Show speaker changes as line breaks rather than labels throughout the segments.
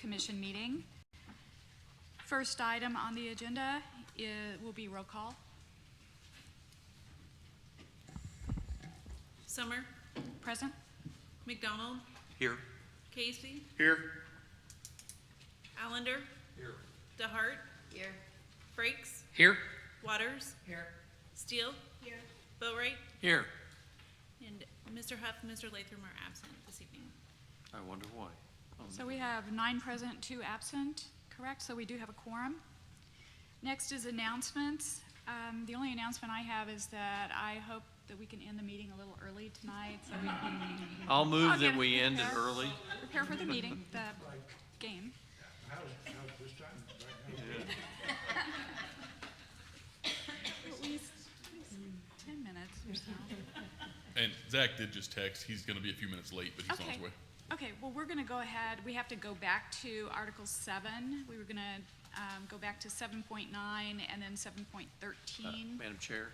Commission meeting. First item on the agenda will be roll call.
Summer,
Present.
McDonald,
Here.
Casey,
Here.
Allender,
Here.
DeHart,
Here.
Frakes,
Here.
Waters,
Here.
Steele,
Here.
Boatright,
Here.
and Mr. Huff and Mr. Latham are absent this evening.
I wonder why.
So we have 9 present, 2 absent, correct? So we do have a quorum. Next is announcements. The only announcement I have is that I hope that we can end the meeting a little early tonight so we can
I'll move
Okay.
that we end it early.
prepare for the meeting, the game.
How's this time?
At least 10 minutes or so.
And Zach did just text. He's going to be a few minutes late, but he's on his way.
Okay, well, we're going to go ahead. We have to go back to Article 7. We were going to go back to 7.9 and then 7.13.
Madam Chair,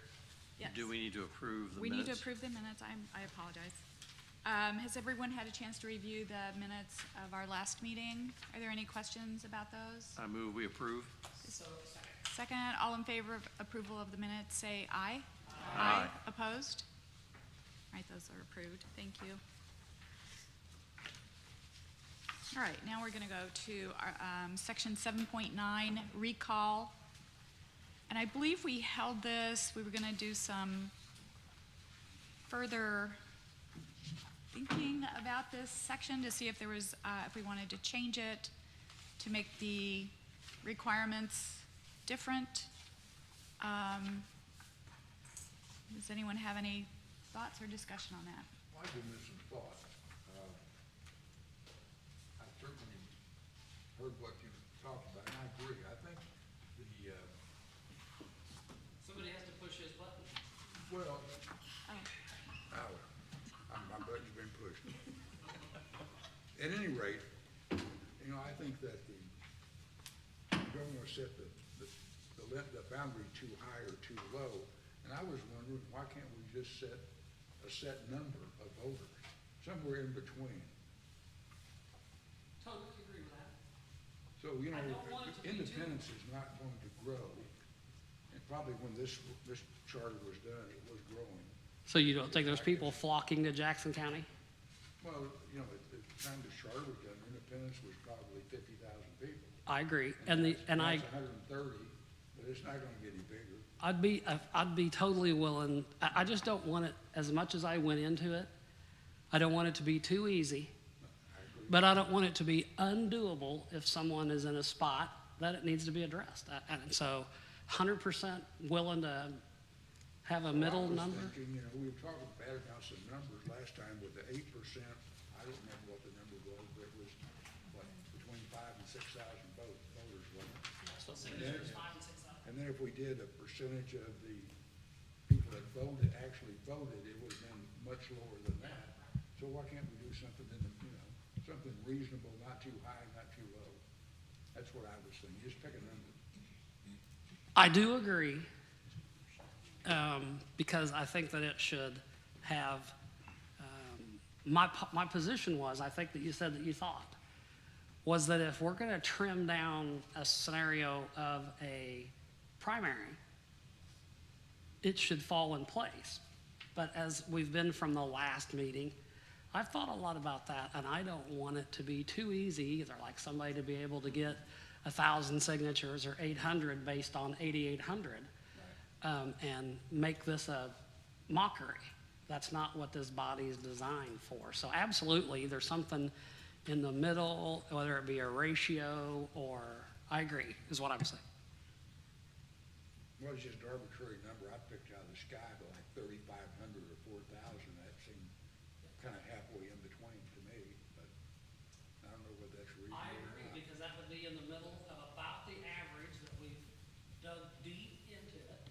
Yes.
do we need to approve the
We
minutes?
need to approve the minutes. I apologize. Has everyone had a chance to review the minutes of our last meeting? Are there any questions about those?
I move we approve.
Second, all in favor of approval of the minutes, say aye.
Aye.
Opposed? All right, those are approved. Thank you. All right, now we're going to go to our, Section 7.9, recall. And I believe we held this, we were going to do some further thinking about this section to see if there was, if we wanted to change it to make the requirements different. Does anyone have any thoughts or discussion on that?
I've given this some thought. I certainly heard what you talked about, and I agree. I think the,
Somebody has to push his button.
well,
Oh,
my button's been pushed. At any rate, I think that you don't want to set the boundary too high or too low. And I was wondering, why can't we just set a set number of voters, somewhere in between?
Totally agree with that.
So,
I don't want it to be
independence is not going to grow. And probably when this charter was done, it was growing.
So you don't think there's people flocking to Jackson County?
Well, at the time the charter was done, independence was probably 50,000 people.
I agree,
Now
and
it's 130, but it's not gonna get any bigger.
I'd be totally willing. I just don't want it, as much as I went into it, I don't want it to be too easy,
I agree.
but I don't want it to be undoable if someone is in a spot that it needs to be addressed. And so 100% willing to have a middle number.
I was thinking, we were talking bad about some numbers last time with the 8%. I don't remember what the number was, but it was, between 5,000 and 6,000 voters, wasn't it? And then if we did a percentage of the people that actually voted, it would have been much lower than that. So why can't we do something something reasonable, not too high, not too low? That's what I was thinking, just pick a number.
I do agree, because I think that it should have, my position was, I think that you said that you thought, was that if we're gonna trim down a scenario of a primary, it should fall in place. But as we've been from the last meeting, I've thought a lot about that, and I don't want it to be too easy either, like somebody to be able to get 1,000 signatures or 800 based on 8,800, and make this a mockery. That's not what this body is designed for. So absolutely, there's something in the middle, whether it be a ratio or, I agree, is what I'm saying.
Well, it's just an arbitrary number I picked out of the sky, but like 3,500 or 4,000, that seemed kind of halfway in between to me, but I don't know whether that's reasonable
I
or
agree,
not.
because that would be in the middle of about the average that we've dug deep into it.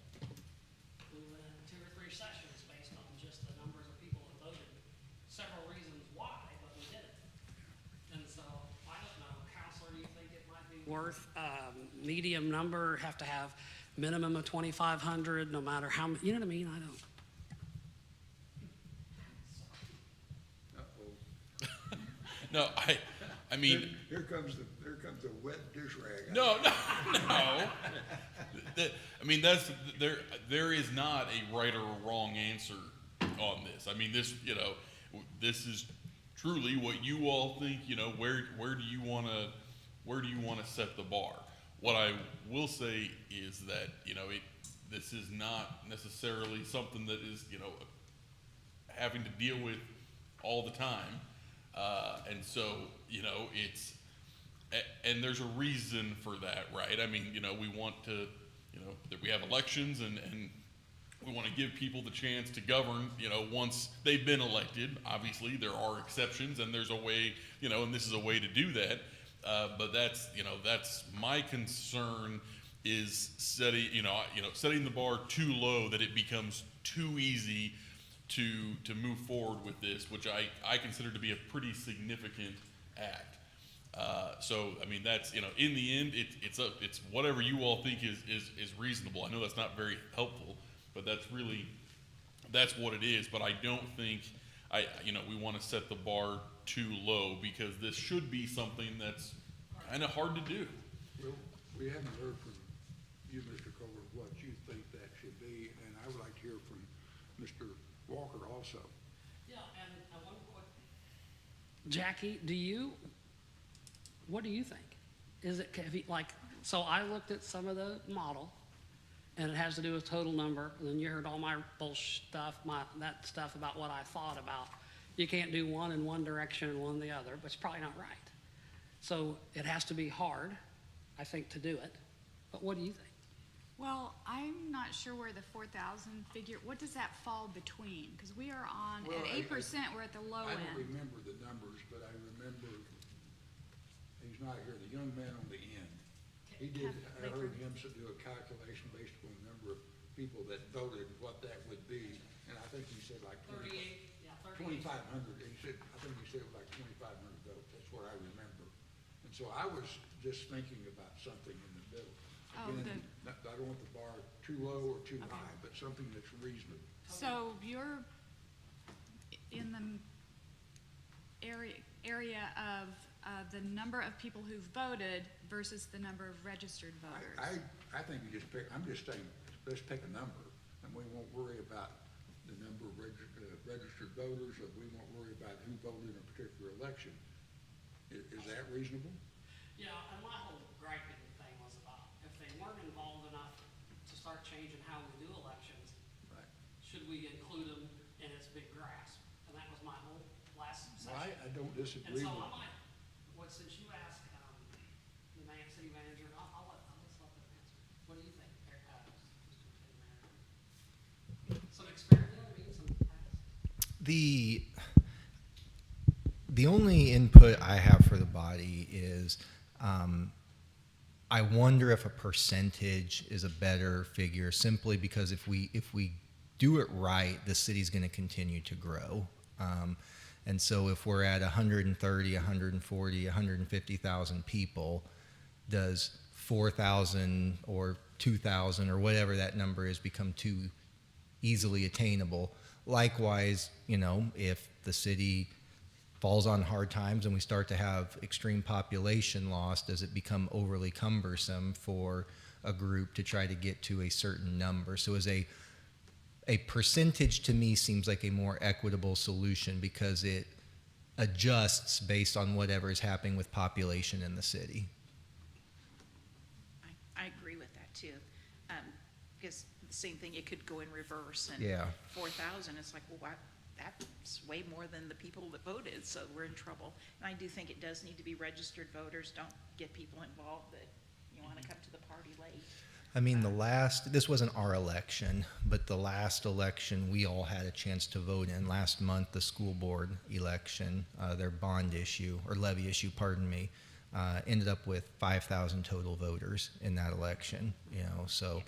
We went into 2 or 3 sessions based on just the numbers of people that voted. Several reasons why, but we did it. And so, I don't know, Counselor, do you think it might be worth, medium number, have to have minimum of 2,500, no matter how, you know what I mean? I don't.
Uh-oh.
No, I mean,
Here comes Here comes a wet dish rag.
No. I mean, there is not a right or a wrong answer on this. I mean, this this is truly what you all think. Where do you want to set the bar? What I will say is that this is not necessarily something that is having to deal with all the time, and so it's. And there's a reason for that, right? I mean, we want to, that we have elections and we want to give people the chance to govern, once they've been elected. Obviously, there are exceptions and there's a way, and this is a way to do that. But that's my concern is setting the bar too low that it becomes too easy to move forward with this, which I consider to be a pretty significant act. So I mean that's in the end it's whatever you all think is reasonable. I know that's not very helpful, but that's what it is. But I don't think we want to set the bar too low because this should be something that's kind of hard to do.
Well, we haven't heard from you, Mr. Kohler, what you think that should be, and I would like to hear from Mr. Walker also.
Yeah, and one quick. Jackie, what do you think? Is it, so I looked at some of the model, and it has to do with total number, and then you heard all my bullshit stuff, that stuff about what I thought about. You can't do one in one direction and one the other, but it's probably not right. So it has to be hard, I think, to do it. But what do you think?
Well, I'm not sure where the 4,000 figure, what does that fall between? Because we are on,
Well,
at 8%, we're at the low
I don't
end.
remember the numbers, but I remember, he's not here, the young man on the end. He did, I heard him do a calculation based on the number of people that voted, what that would be, and I think he said like 2,500. He said, I think he said it was like 2,500 votes, that's what I remember. And so I was just thinking about something in the middle. Again, I don't want the bar too low or too high, but something that's reasonable.
So you're in the area of the number of people who've voted versus the number of registered voters.
I think you just pick, I'm just saying, let's pick a number, and we won't worry about the number of registered voters, or we won't worry about who voted in a particular election. Is that reasonable?
Yeah, and my whole griping thing was about if they weren't involved enough to start changing how we do elections,
Right.
should we include them in its big grasp? And that was my whole last
Well,
session.
I don't
And
disagree
so
with
I might, since you asked the city manager, I'll let them answer. What do you think, Mr. City Manager? Some experience, some past?
The only input I have for the body is I wonder if a percentage is a better figure, simply because if we do it right, the city's going to continue to grow. And so if we're at 130, 140, 150,000 people, does 4,000 or 2,000 or whatever that number is become too easily attainable? Likewise, if the city falls on hard times and we start to have extreme population loss, does it become overly cumbersome for a group to try to get to a certain number? So as a percentage to me seems like a more equitable solution because it adjusts based on whatever is happening with population in the city.
I agree with that too. Because the same thing, it could go in reverse and
Yeah.
4,000, it's like, well, that's way more than the people that voted, so we're in trouble. And I do think it does need to be registered voters. Don't get people involved that you want to come to the party late.
I mean, this wasn't our election, but the last election we all had a chance to vote in. Last month, the school board election, their bond issue, or levy issue, pardon me, ended up with 5,000 total voters in that election, so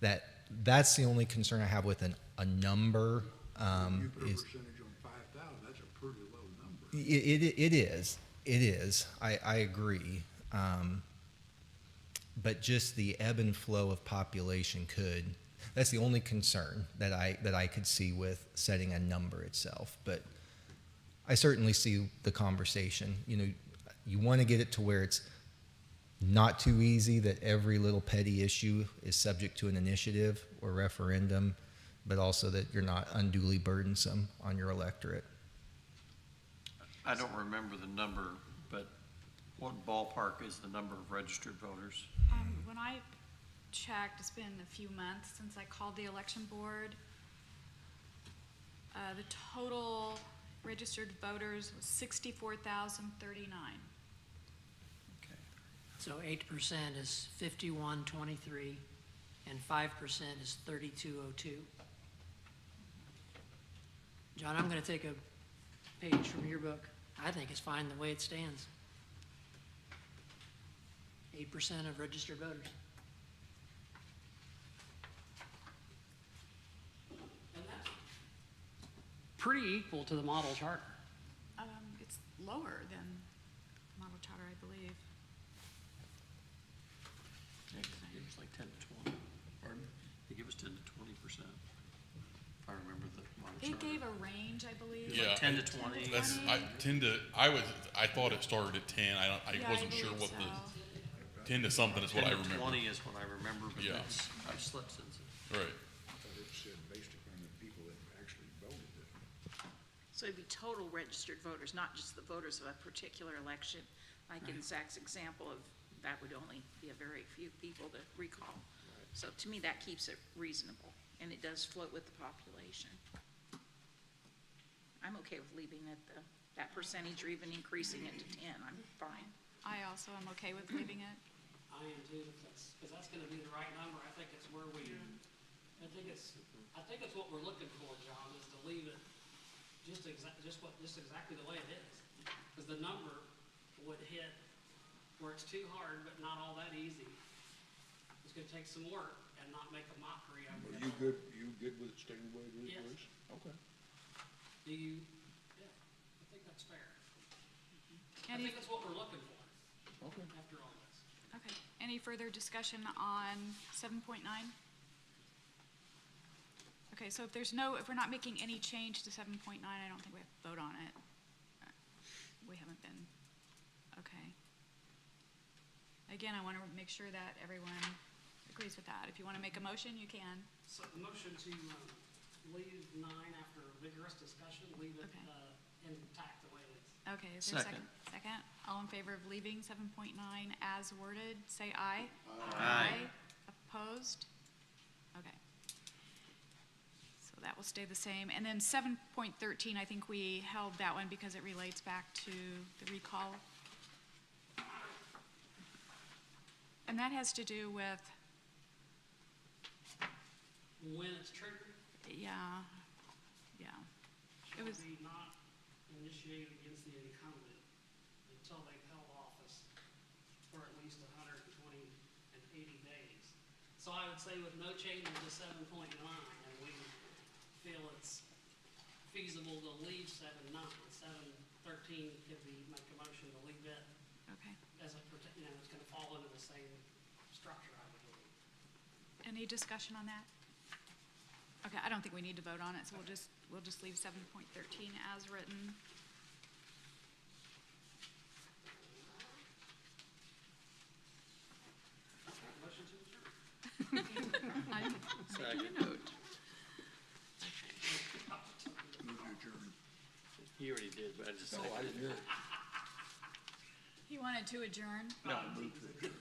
that's the only concern I have with a number.
You put a
Is
percentage on 5,000, that's a pretty low number.
it is. I agree. But just the ebb and flow of population that's the only concern that I could see with setting a number itself. But I certainly see the conversation. You want to get it to where it's not too easy that every little petty issue is subject to an initiative or referendum, but also that you're not unduly burdensome on your electorate.
I don't remember the number, but what ballpark is the number of registered voters?
When I checked, it's been a few months since I called the election board. The total registered voters was 64,039.
Okay.
So 8% is 5123, and 5% is 3202. John, I'm going to take a page from your book. I think it's fine the way it stands. 8% of registered voters.
And that's pretty equal to the model charter.
It's lower than model charter, I believe.
Yeah, 'cause it was like 10 to 20. Pardon? They give us 10 to 20%. If I remember the model
They
charter.
gave a range, I believe.
Yeah.
10 to 20.
That's, I thought it started at 10. I
Yeah,
wasn't sure
believe
what the,
so.
10 to something is what I
10 to
remember.
20 is what I remember, but
Yeah.
that's, I've slept since then.
Right.
I thought it said based upon the people that actually voted it.
So it'd be total registered voters, not just the voters of a particular election. Like in Zach's example of, that would only be a very few people to recall. So to me, that keeps it reasonable, and it does float with the population. I'm okay with leaving it that percentage or even increasing it to 10, I'm fine.
I also am okay with leaving it.
I am too, because that's gonna be the right number. I think it's where we, I think it's what we're looking for, John, is to leave it just exactly the way it is. Because the number would hit where it's too hard, but not all that easy. It's gonna take some work and not make a mockery of
Are
it.
you good with it staying the way it is,
Yes.
Bruce? Okay.
Do you, yeah, I think that's fair. I
Any,
think that's what we're looking for
Okay.
after all this.
okay, any further discussion on 7.9? Okay, so if we're not making any change to 7.9, I don't think we have to vote on it. We haven't been, okay. Again, I want to make sure that everyone agrees with that. If you want to make a motion, you can.
So the motion to leave 9 after vigorous discussion, leave it
Okay.
intact the way it is.
Okay, is there a
Second.
second? All in favor of leaving 7.9 as worded, say aye.
Aye.
Opposed? Okay. So that will stay the same. And then 7.13, I think we held that one because it relates back to the recall. And that has to do with,
When it's triggered,
yeah. It
shall
was,
be not initiated against the incumbent until they've held office for at least 120 and 80 days. So I would say with no changes to 7.9, and we feel it's feasible to leave 7.9, 7.13 could be, make a motion to leave it
okay.
as a, it's gonna fall into the same structure, I would believe.
Any discussion on that? Okay, I don't think we need to vote on it, so we'll just leave 7.13 as written.
Motion to adjourn.
Second.
Move to adjourn.
He already did, but I just
No,
seconded
I didn't hear it.
He wanted to adjourn.
No.
Move to adjourn.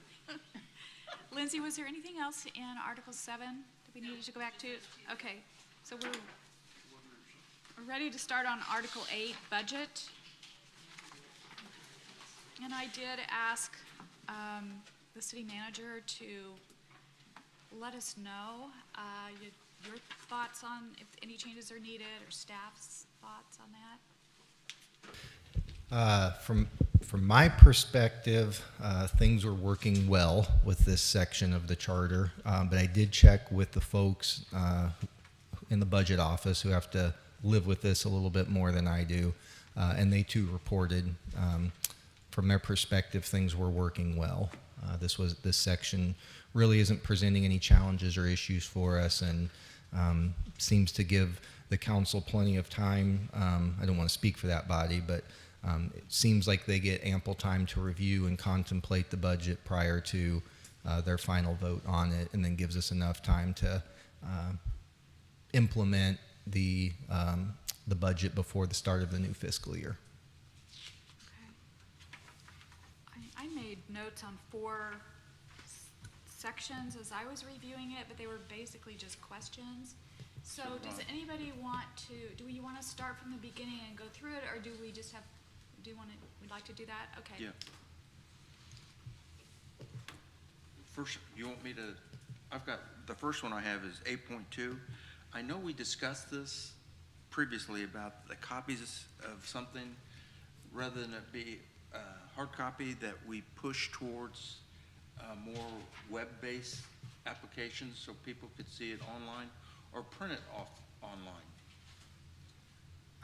Lindsay, was there anything else in Article 7 that we needed to go back to? Okay, so we're ready to start on Article 8, Budget. And I did ask the city manager to let us know your thoughts on if any changes are needed, or staff's thoughts on that.
From my perspective, things were working well with this section of the charter, but I did check with the folks in the budget office who have to live with this a little bit more than I do, and they too reported from their perspective things were working well. This section really isn't presenting any challenges or issues for us, and seems to give the council plenty of time. I don't want to speak for that body, but It seems like they get ample time to review and contemplate the budget prior to their final vote on it, and then gives us enough time to implement the budget before the start of the new fiscal year.
Okay. I made notes on 4 sections as I was reviewing it, but they were basically just questions. So does anybody want to, do we want to start from the beginning and go through it, or do we just have, we'd like to do that? Okay.
Yeah. First, you want me to, I've got, the first one I have is 8.2. I know we discussed this previously about the copies of something, rather than it be a hard copy, that we push towards more web-based applications so people could see it online, or print it off online.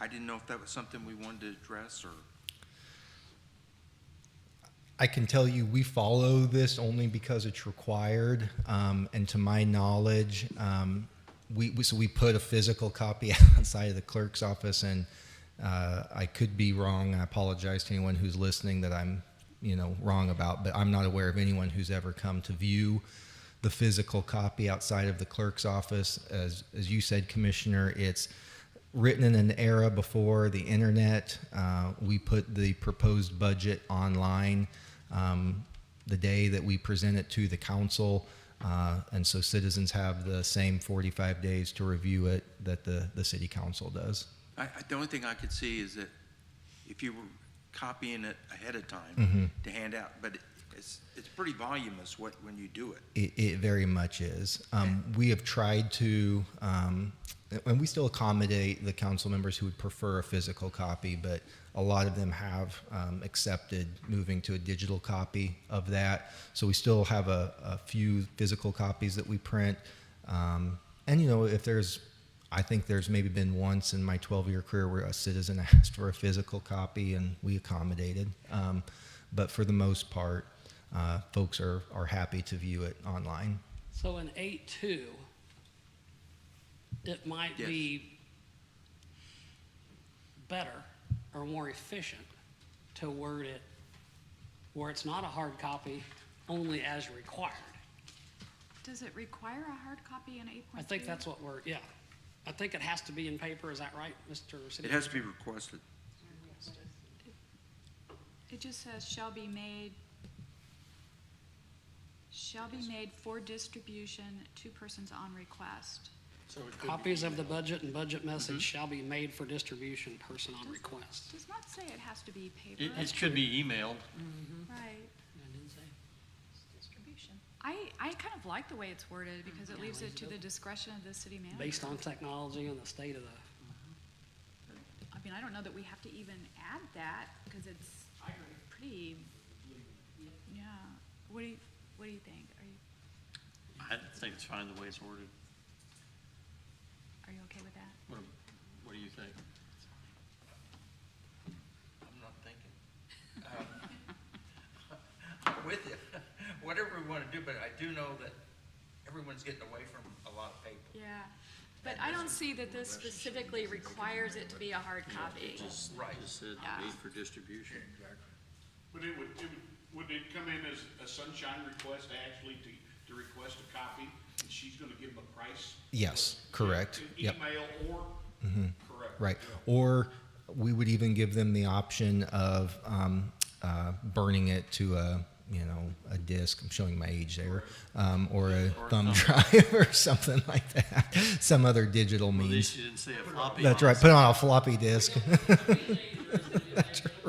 I didn't know if that was something we wanted to address, or.
I can tell you we follow this only because it's required, and to my knowledge, we put a physical copy outside of the clerk's office, and I could be wrong. I apologize to anyone who's listening that I'm wrong about, but I'm not aware of anyone who's ever come to view the physical copy outside of the clerk's office. As you said, Commissioner, it's written in an era before the internet. We put the proposed budget online the day that we present it to the council, and so citizens have the same 45 days to review it that the city council does.
The only thing I could see is that if you were copying it ahead of time to hand out, but it's pretty voluminous when you do it.
It very much is. We have tried to, and we still accommodate the council members who would prefer a physical copy, but a lot of them have accepted moving to a digital copy of that. So we still have a few physical copies that we print. And if I think there's maybe been once in my 12-year career where a citizen asked for a physical copy and we accommodated. But for the most part, folks are happy to view it online.
So in 8.2, it might
Yes.
be better or more efficient to word it where it's not a hard copy, only as required.
Does it require a hard copy in 8.2?
I think that's what I think it has to be in paper, is that right, Mr. City?
It has to be requested.
It just says shall be made for distribution to persons on request.
Copies of the budget and budget message shall be made for distribution, person on request.
Does not say it has to be paper.
It could be emailed.
Right.
I didn't say.
Distribution. I kind of like the way it's worded because it leaves it to the discretion of the city manager.
Based on technology and the state of the,
I mean, I don't know that we have to even add that because it's pretty, yeah. What do you think?
I think it's fine the way it's worded.
Are you okay with that?
What do you think? I'm not thinking. I'm with you. Whatever we want to do, but I do know that everyone's getting away from a lot of paper.
Yeah. But I don't see that this specifically requires it to be a hard copy.
Right. Just said
Yeah.
made for distribution.
But would it come in as a sunshine request actually to request a copy, and she's gonna give them a price?
Yes, correct. Yep.
Email or? Correct.
Right. Or we would even give them the option of burning it to a disk. I'm showing my age there, or a thumb drive or something like that. Some other digital
At
means.
least you didn't say a floppy.
That's right. Put it on a floppy disk.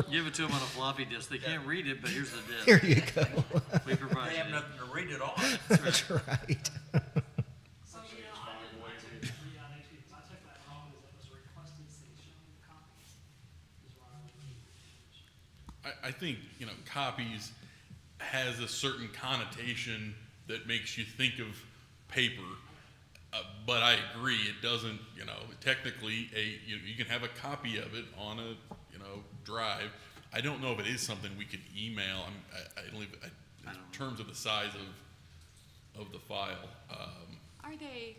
Give it to them on a floppy disk. They can't read it, but here's the disk.
Here you go.
We provide. They have nothing to read it on.
That's right.
So, I took that wrong, as it was requested, say, show me the copies, is what I was reading.
I think, copies has a certain connotation that makes you think of paper. But I agree, it doesn't, technically you can have a copy of it on a, drive. I don't know if it is something we could email. In terms of the size of the file.
Are they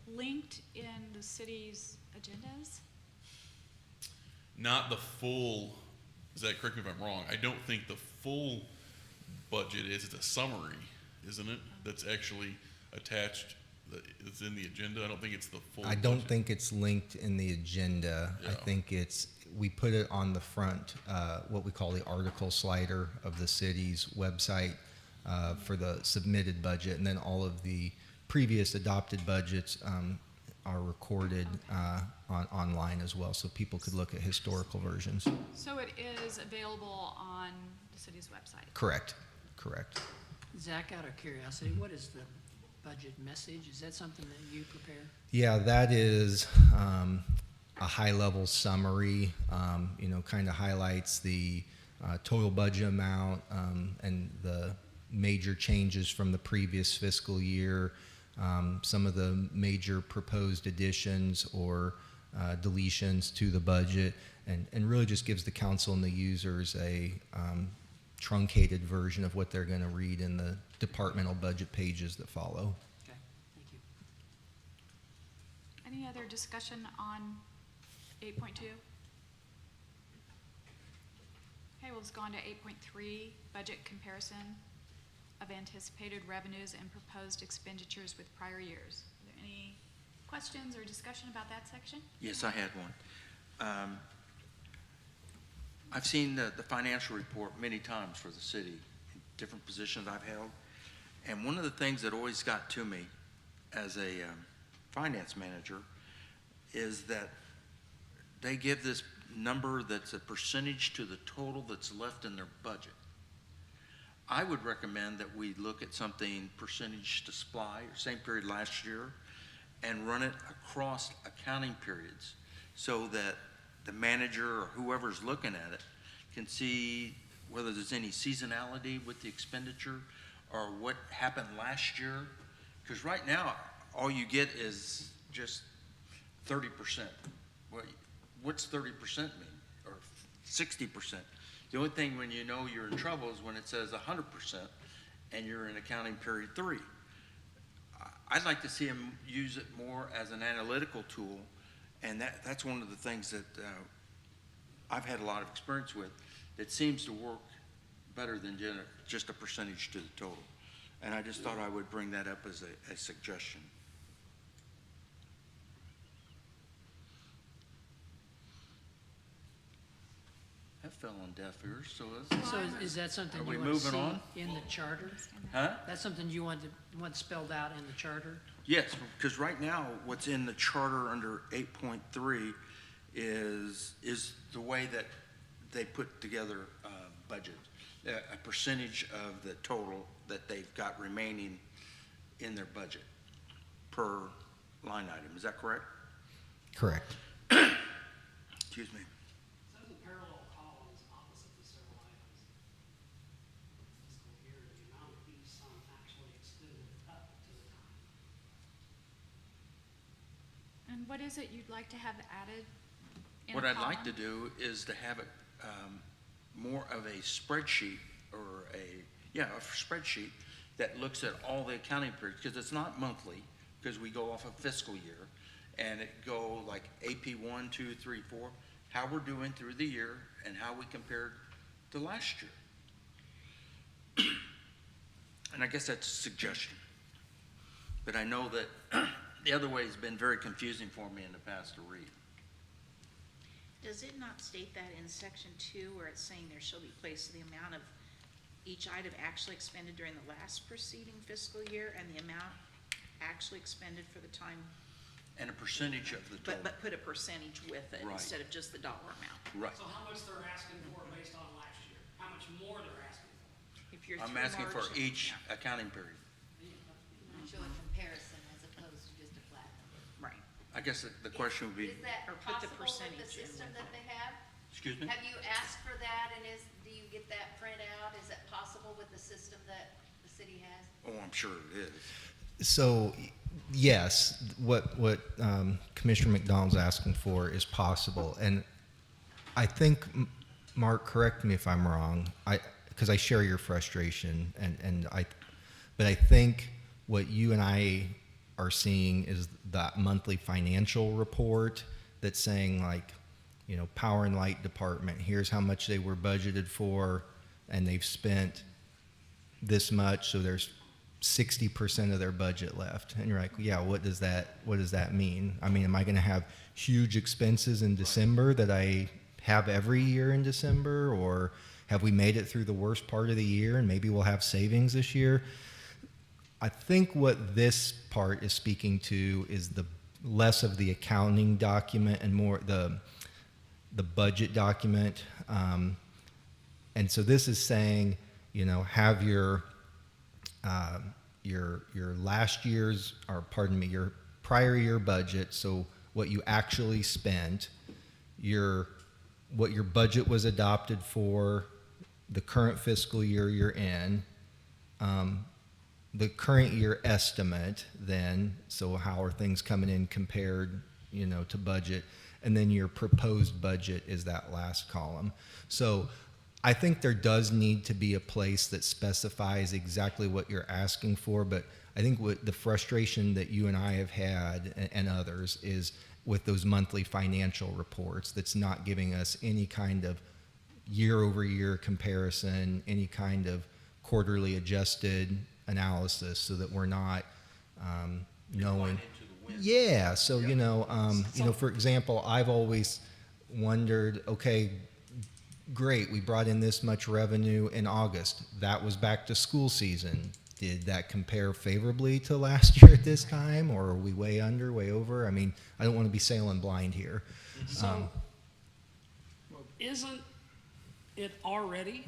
linked in the city's agendas?
not the full, Zach, correct me if I'm wrong, I don't think the full budget is, it's a summary, isn't it? That's actually attached, it's in the agenda. I don't think it's the full.
I don't
budget.
think it's linked in the agenda. I
Yeah.
think we put it on the front, what we call the article slider of the city's website for the submitted budget, and then all of the previous adopted budgets are recorded online as well, so people could look at historical versions.
So it is available on the city's website.
Correct.
Zach, out of curiosity, what is the budget message? Is that something that you prepare?
Yeah, that is a high-level summary, kind of highlights the total budget amount and the major changes from the previous fiscal year, some of the major proposed additions or deletions to the budget, and really just gives the council and the users a truncated version of what they're going to read in the departmental budget pages that follow.
Okay, thank you.
Any other discussion on 8.2? Okay, we'll just go on to 8.3, budget comparison of anticipated revenues and proposed expenditures with prior years. Are there any questions or discussion about that section?
Yes, I had one. I've seen the financial report many times for the city, in different positions I've held. And one of the things that always got to me as a finance manager is that they give this number that's a percentage to the total that's left in their budget. I would recommend that we look at something percentage to supply, or same period last year, and run it across accounting periods so that the manager or whoever's looking at it can see whether there's any seasonality with the expenditure or what happened last year. Because right now, all you get is just 30%. What's 30% mean? Or 60%? The only thing when you know you're in trouble is when it says 100% and you're in accounting period 3. I'd like to see them use it more as an analytical tool, and that's one of the things that I've had a lot of experience with that seems to work better than just a percentage to the total. And I just thought I would bring that up as a suggestion. That fell on deaf ears, so
So is that something
Are we
you want to
moving on?
see in the charter?
huh?
That's something you want spelled out in the charter?
Yes, because right now, what's in the charter under 8.3 is the way that they put together budget, a percentage of the total that they've got remaining in their budget per line item. Is that correct?
Correct.
Excuse me.
Those are parallel columns opposite the several items. Fiscal year, the amount of each sum actually expended up to the time.
And what is it you'd like to have added in a
What I'd like to
column?
do is to have it more of a spreadsheet or a spreadsheet that looks at all the accounting periods, because it's not monthly, because we go off of fiscal year, and it go like AP 1, 2, 3, 4, how we're doing through the year and how we compared to last year. And I guess that's a suggestion. But I know that the other way has been very confusing for me in the past to read.
Does it not state that in section 2 where it's saying there shall be placed the amount of each item actually expended during the last preceding fiscal year and the amount actually expended for the time?
And a percentage of the total.
But put a percentage with it
Right.
instead of just the dollar amount.
Right.
So how much they're asking for based on last year? How much more they're asking for?
If you're
I'm
through
asking for
March,
each
yeah,
accounting period.
Show a comparison as opposed to just a flat number.
right.
I guess the question would be,
Is that
Or put the
possible with the
percentage in
system
with
that
it.
they have?
excuse me?
Have you asked for that, and do you get that print out? Is that possible with the system that the city has?
Oh, I'm sure it is.
So, yes, what Commissioner McDonald's asking for is possible, and I think, Mark, correct me if I'm wrong, because I share your frustration, but I think what you and I are seeing is that monthly financial report that's saying like power and light department, here's how much they were budgeted for, and they've spent this much, so there's 60% of their budget left. And you're like, yeah, what does that mean? I mean, am I going to have huge expenses in December that I have every year in December, or have we made it through the worst part of the year and maybe we'll have savings this year? I think what this part is speaking to is the less of the accounting document and more the budget document. And so this is saying, have your last year's, or pardon me, your prior year budget, so what you actually spent, what your budget was adopted for, the current fiscal year you're in, the current year estimate then, so how are things coming in compared, to budget, and then your proposed budget is that last column. So I think there does need to be a place that specifies exactly what you're asking for, but I think what the frustration that you and I have had and others is with those monthly financial reports that's not giving us any kind of year-over-year comparison, any kind of quarterly adjusted analysis, so that we're not knowing. Yeah, so for example, I've always wondered, okay, great, we brought in this much revenue in August. That was back to school season. Did that compare favorably to last year at this time, or are we way under, way over? I mean, I don't want to be sailing blind here.
So, isn't it already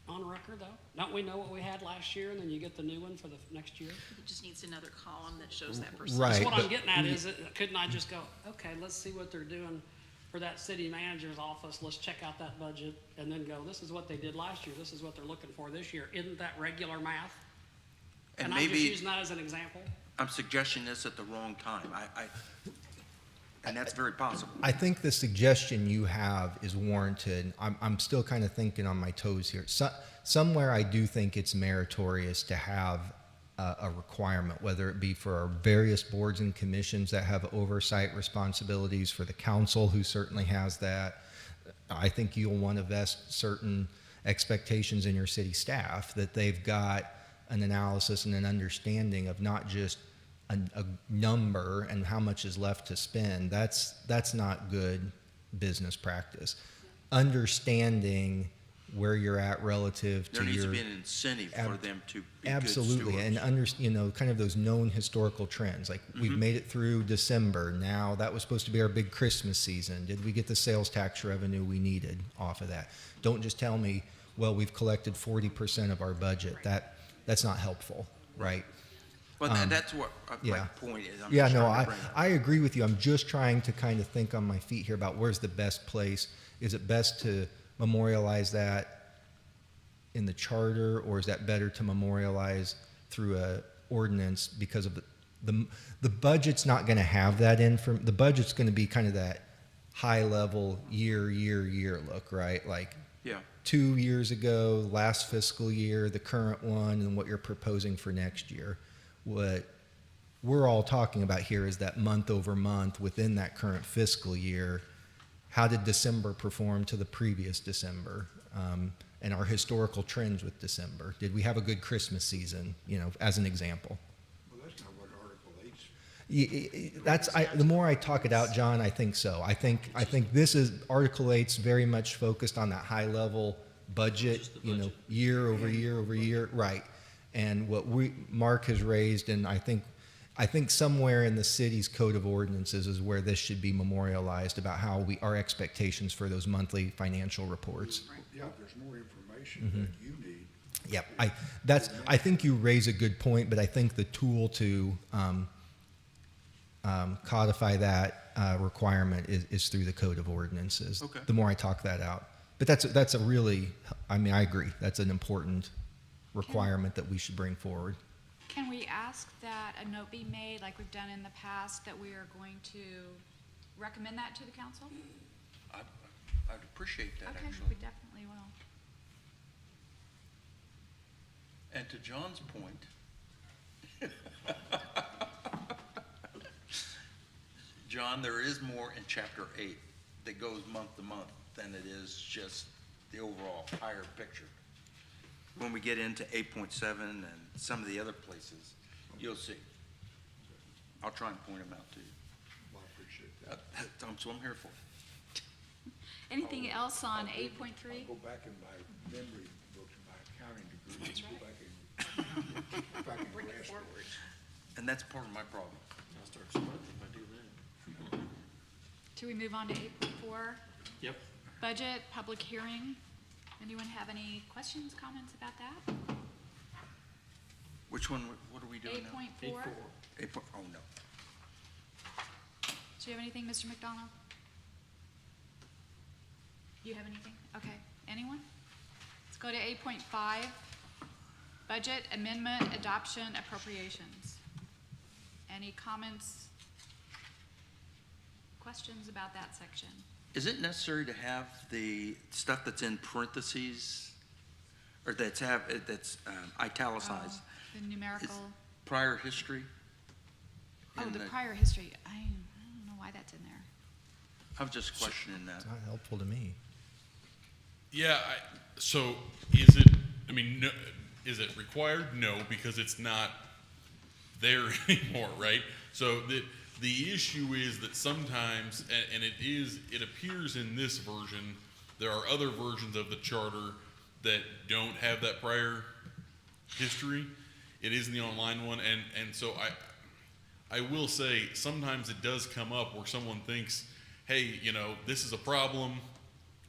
on record, though? Don't we know what we had last year, and then you get the new one for the next year?
It just needs another column that shows that percentage.
Right.
That's what I'm
but-
getting at, is couldn't I just go, okay, let's see what they're doing for that city manager's office, let's check out that budget, and then go, this is what they did last year, this is what they're looking for this year. Isn't that regular math?
And
I'm just
maybe
using that as an example.
I'm suggesting this at the wrong time. And that's very possible.
I think the suggestion you have is warranted. I'm still kind of thinking on my toes here. Somewhere I do think it's meritorious to have a requirement, whether it be for our various boards and commissions that have oversight responsibilities, for the council, who certainly has that. I think you'll want to vest certain expectations in your city staff that they've got an analysis and an understanding of not just a number and how much is left to spend. That's not good business practice. Understanding where you're at relative to
There needs to
your
be an incentive for them to be
absolutely,
good stewards.
and kind of those known historical trends. Like we've made it through December. Now that was supposed to be our big Christmas season. Did we get the sales tax revenue we needed off of that? Don't just tell me, well, we've collected 40% of our budget. That's not helpful, right?
Well, that's what my
yeah.
point is. I'm
Yeah,
just
no,
trying to bring it up.
I agree with you. I'm just trying to kind of think on my feet here about where's the best place. Is it best to memorialize that in the charter, or is that better to memorialize through a ordinance, because of the budget's not going to have that the budget's going to be kind of that high level year look, right? Like
Yeah.
2 years ago, last fiscal year, the current one, and what you're proposing for next year. What we're all talking about here is that month over month within that current fiscal year, how did December perform to the previous December? And our historical trends with December. Did we have a good Christmas season, as an example?
Well, that's not what Article 8's.
The more I talk it out, John, I think so. I think this is Article 8's very much focused on that high level budget, year over year, right? And what Mark has raised, and I think somewhere in the city's code of ordinances is where this should be memorialized, about how our expectations for those monthly financial reports.
Yeah, if there's more information that you need.
Yep, I think you raise a good point, but I think the tool to codify that requirement is through the code of ordinances.
Okay.
The more I talk that out, but that's a really, I mean, I agree. That's an important requirement that we should bring forward.
Can we ask that a note be made, like we've done in the past, that we are going to recommend that to the council?
I'd appreciate that,
Okay,
actually.
we definitely will.
And to John's point, John, there is more in Chapter 8 that goes month to month than it is just the overall higher picture. When we get into 8.7 and some of the other places, you'll see. I'll try and point them out to you.
Well, I appreciate that.
That's what I'm here for.
Anything else on 8.3?
I'll go back in my memory books, my accounting degree, and go back and
Bring it
grasp it.
forward.
And that's part of my problem.
I'll start sweating if I do that.
Should we move on to 8.4?
Yep.
Budget, public hearing. Anyone have any questions, comments about that?
Which one, what are we doing now?
8.4?
8 point, oh, no.
Do you have anything, Mr. McDonald? You have anything? Okay. Anyone? Let's go to 8.5. Budget, amendment, adoption, appropriations. Any comments, questions about that section?
Is it necessary to have the stuff that's in parentheses, or that's italicized?
Oh, the numerical,
Prior history?
oh,
in
the prior history. I don't know why that's in there.
I was just questioning that.
It's not helpful to me.
Yeah, so is it, I mean, no, is it required? No, because it's not there anymore, right? So the issue is that sometimes, and it appears in this version, there are other versions of the charter that don't have that prior history. It is in the online one, and so I will say, sometimes it does come up where someone thinks, hey, you know, this is a problem,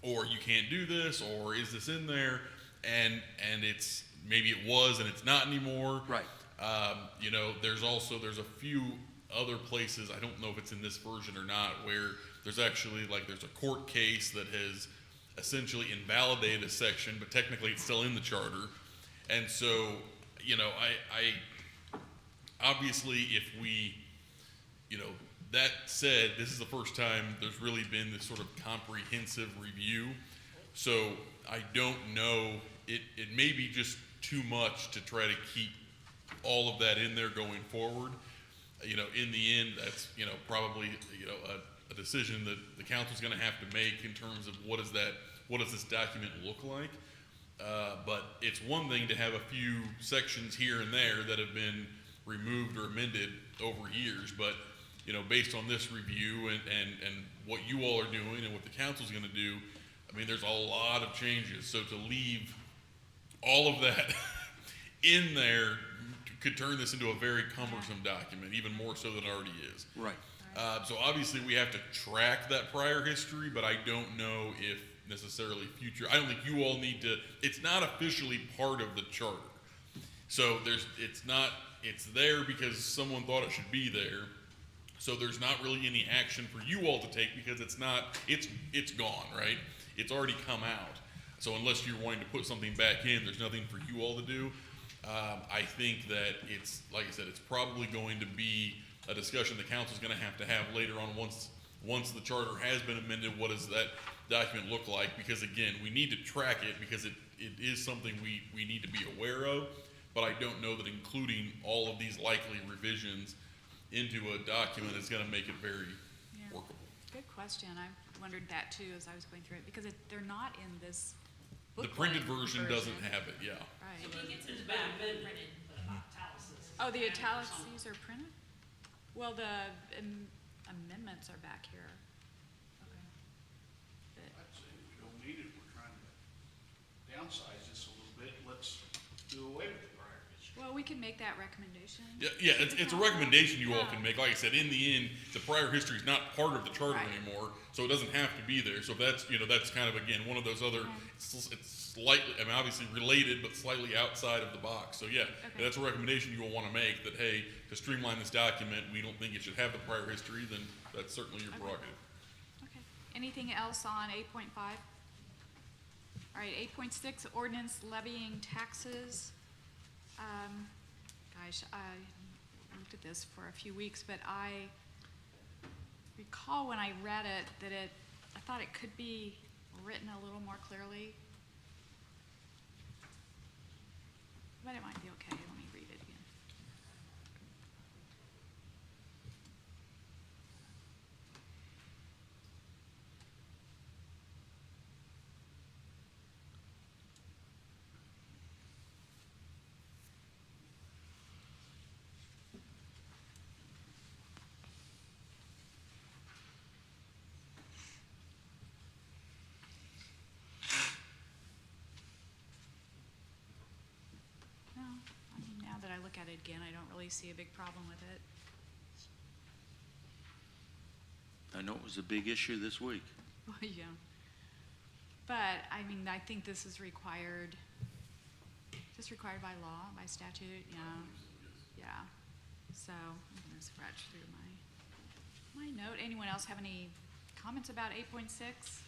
or you can't do this, or is this in there? And it's, maybe it was and it's not anymore.
Right.
You know, there's a few other places, I don't know if it's in this version or not, where there's actually, like, there's a court case that has essentially invalidated a section, but technically it's still in the charter. And so, you know, I obviously, if we, you know, that said, this is the first time there's really been this sort of comprehensive review. So I don't know, it may be just too much to try to keep all of that in there going forward. You know, in the end, that's, you know, probably, you know, a decision that the council's gonna have to make in terms of what does this document look like? But it's one thing to have a few sections here and there that have been removed or amended over years, but, you know, based on this review and what you all are doing and what the council's gonna do, I mean, there's a lot of changes. So to leave all of that in there could turn this into a very cumbersome document, even more so than it already is.
Right.
So obviously we have to track that prior history, but I don't know if necessarily future, I don't think you all need to, it's not officially part of the charter. So it's there because someone thought it should be there. So there's not really any action for you all to take because it's gone, right? It's already come out. So unless you're wanting to put something back in, there's nothing for you all to do. I think that it's, like I said, it's probably going to be a discussion the council's gonna have to have later on once the charter has been amended. What does that document look like? Because again, we need to track it because it is something we need to be aware of, but I don't know that including all of these likely revisions into a document is gonna make it very
Yeah.
workable.
Good question. I wondered that too as I was going through it, because they're not in this
The
booklet
printed version doesn't have it, yeah.
Right.
It's been printed, but italicized.
Oh, the italics are printed? Well, the amendments are back here. Okay.
I'd say we don't need it, we're trying to downsize this a little bit, let's do away with the prior history.
Well, we can make that recommendation.
Yeah, it's a recommendation you all can make. Like I said, in the end, the prior history is not part of the charter
Right.
anymore, so it doesn't have to be there. So that's, you know, that's kind of, again, one of those other, it's slightly, I mean, obviously related, but slightly outside of the box. So yeah,
Okay.
that's a recommendation you will want to make, that, hey, to streamline this document, we don't think it should have the prior history, then that's certainly your
Okay.
prerogative.
Okay. Anything else on 8.5? All right, 8.6, ordinance levying taxes. Gosh, I looked at this for a few weeks, but I recall when I read it that I thought it could be written a little more clearly. But it might be okay. Let me read it again. I look at it again, I don't really see a big problem with it.
I know it was a big issue this week.
Well, yeah. But, I mean, I think this is required, just required by law, by statute, yeah. Yeah. So, I'm gonna scratch through my note. Anyone else have any comments about 8.6?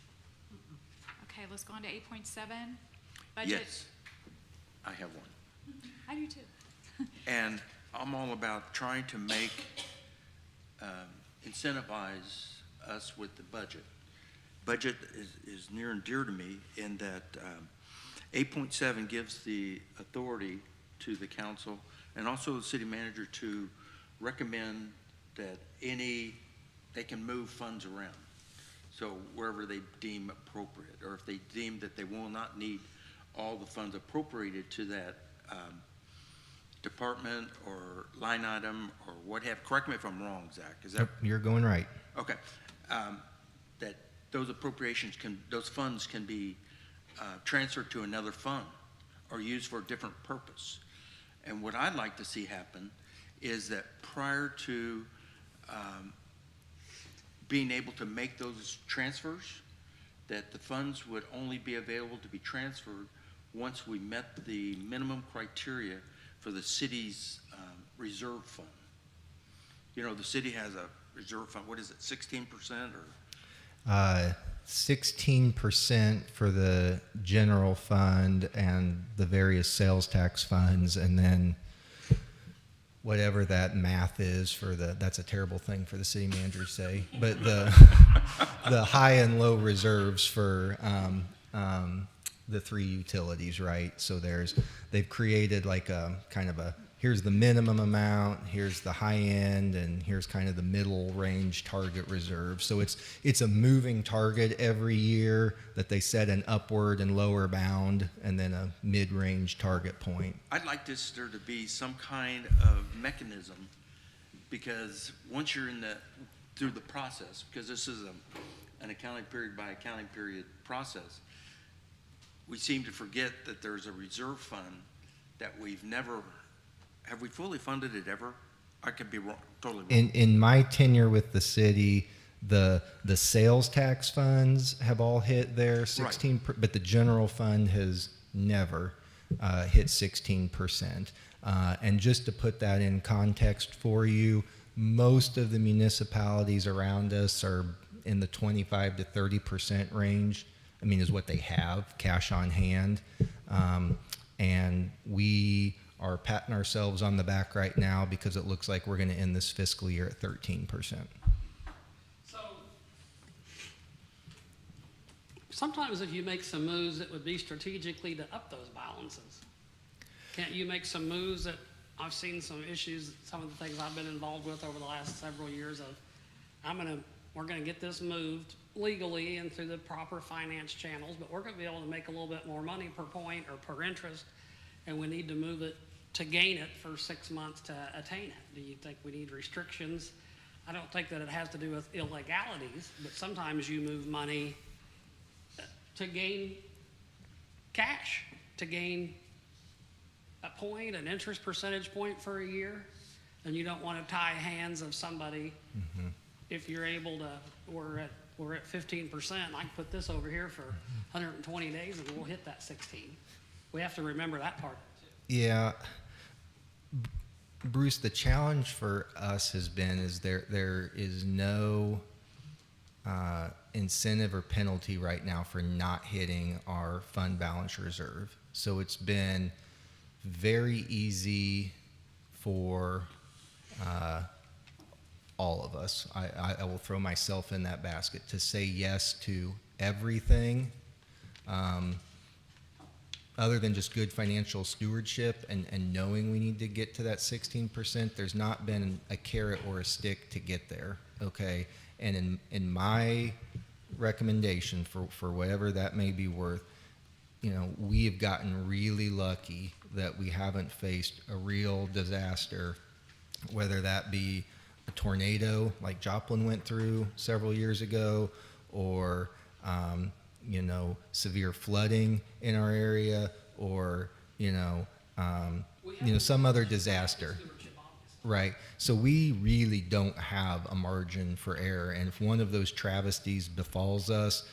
Okay, let's go on to 8.7. Budget.
Yes, I have one.
I do too.
And I'm all about trying to make, incentivize us with the budget. Budget is near and dear to me in that 8.7 gives the authority to the council and also the city manager to recommend that they can move funds around. So wherever they deem appropriate, or if they deem that they will not need all the funds appropriated to that department or line item or what have, correct me if I'm wrong, Zach, is that?
Yep, you're going right.
Okay, that those appropriations those funds can be transferred to another fund or used for a different purpose. And what I'd like to see happen is that prior to being able to make those transfers, that the funds would only be available to be transferred once we met the minimum criteria for the city's reserve fund. You know, the city has a reserve fund, what is it, 16% or?
16% for the general fund and the various sales tax funds, and then whatever that math is for that's a terrible thing for the city manager to say, but the high and low reserves for the three utilities, right? So they've created like a kind of here's the minimum amount, here's the high end, and here's kind of the middle range target reserve. So it's a moving target every year that they set an upward and lower bound and then a mid-range target point.
I'd like there to be some kind of mechanism, because once you're through the process, because this is an accounting period by accounting period process, we seem to forget that there's a reserve fund that have we fully funded it ever? I could be wrong, totally wrong.
In my tenure with the city, the sales tax funds have all hit their 16%, but the general fund has never hit 16%. And just to put that in context for you, most of the municipalities around us are in the 25 to 30% range. I mean, is what they have cash on hand. And we are patting ourselves on the back right now because it looks like we're going to end this fiscal year at 13%.
So sometimes if you make some moves, it would be strategically to up those balances. Can't you make some moves that I've seen some issues, some of the things I've been involved with over the last several years of, we're going to get this moved legally and through the proper finance channels, but we're going to be able to make a little bit more money per point or per interest, and we need to move it to gain it for 6 months to attain it. Do you think we need restrictions? I don't think that it has to do with illegalities, but sometimes you move money to gain cash, to gain a point, an interest percentage point for a year, and you don't want to tie hands of somebody. Mm-hmm. If you're able to, we're at 15%, I can put this over here for 120 days and we'll hit that 16. We have to remember that part.
Yeah. Bruce, the challenge for us has been there is no incentive or penalty right now for not hitting our fund balance reserve. So it's been very easy for all of us. I will throw myself in that basket to say yes to everything. Other than just good financial stewardship and knowing we need to get to that 16%, there's not been a carrot or a stick to get there, okay? And in my recommendation, for whatever that may be worth, you know, we have gotten really lucky that we haven't faced a real disaster, whether that be a tornado like Joplin went through several years ago, or you know, severe flooding in our area, or, you know,
We
some other disaster. Right. So we really don't have a margin for error. And if one of those travesties befalls us,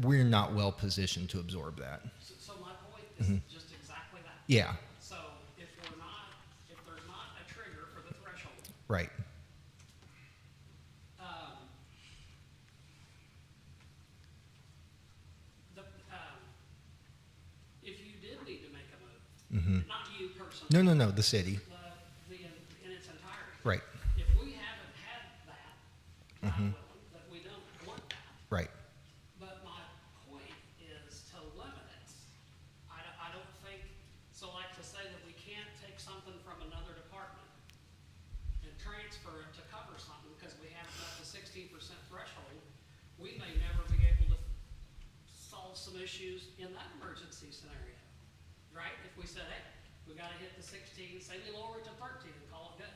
we're not well positioned to absorb that.
So my point is just exactly that.
Yeah.
So if there's not a trigger for the threshold,
Right.
the, if you did need to make a move, not you personally.
No, the city.
In its entirety.
Right.
If we haven't had that, God willing, that we don't want that.
Right.
But my point is to limit it. I don't think, so like to say that we can't take something from another department and transfer it to cover something because we haven't got the 16% threshold, we may never be able to solve some issues in that emergency scenario, right? If we said, hey, we gotta hit the 16, say we lower it to 13 and call it good,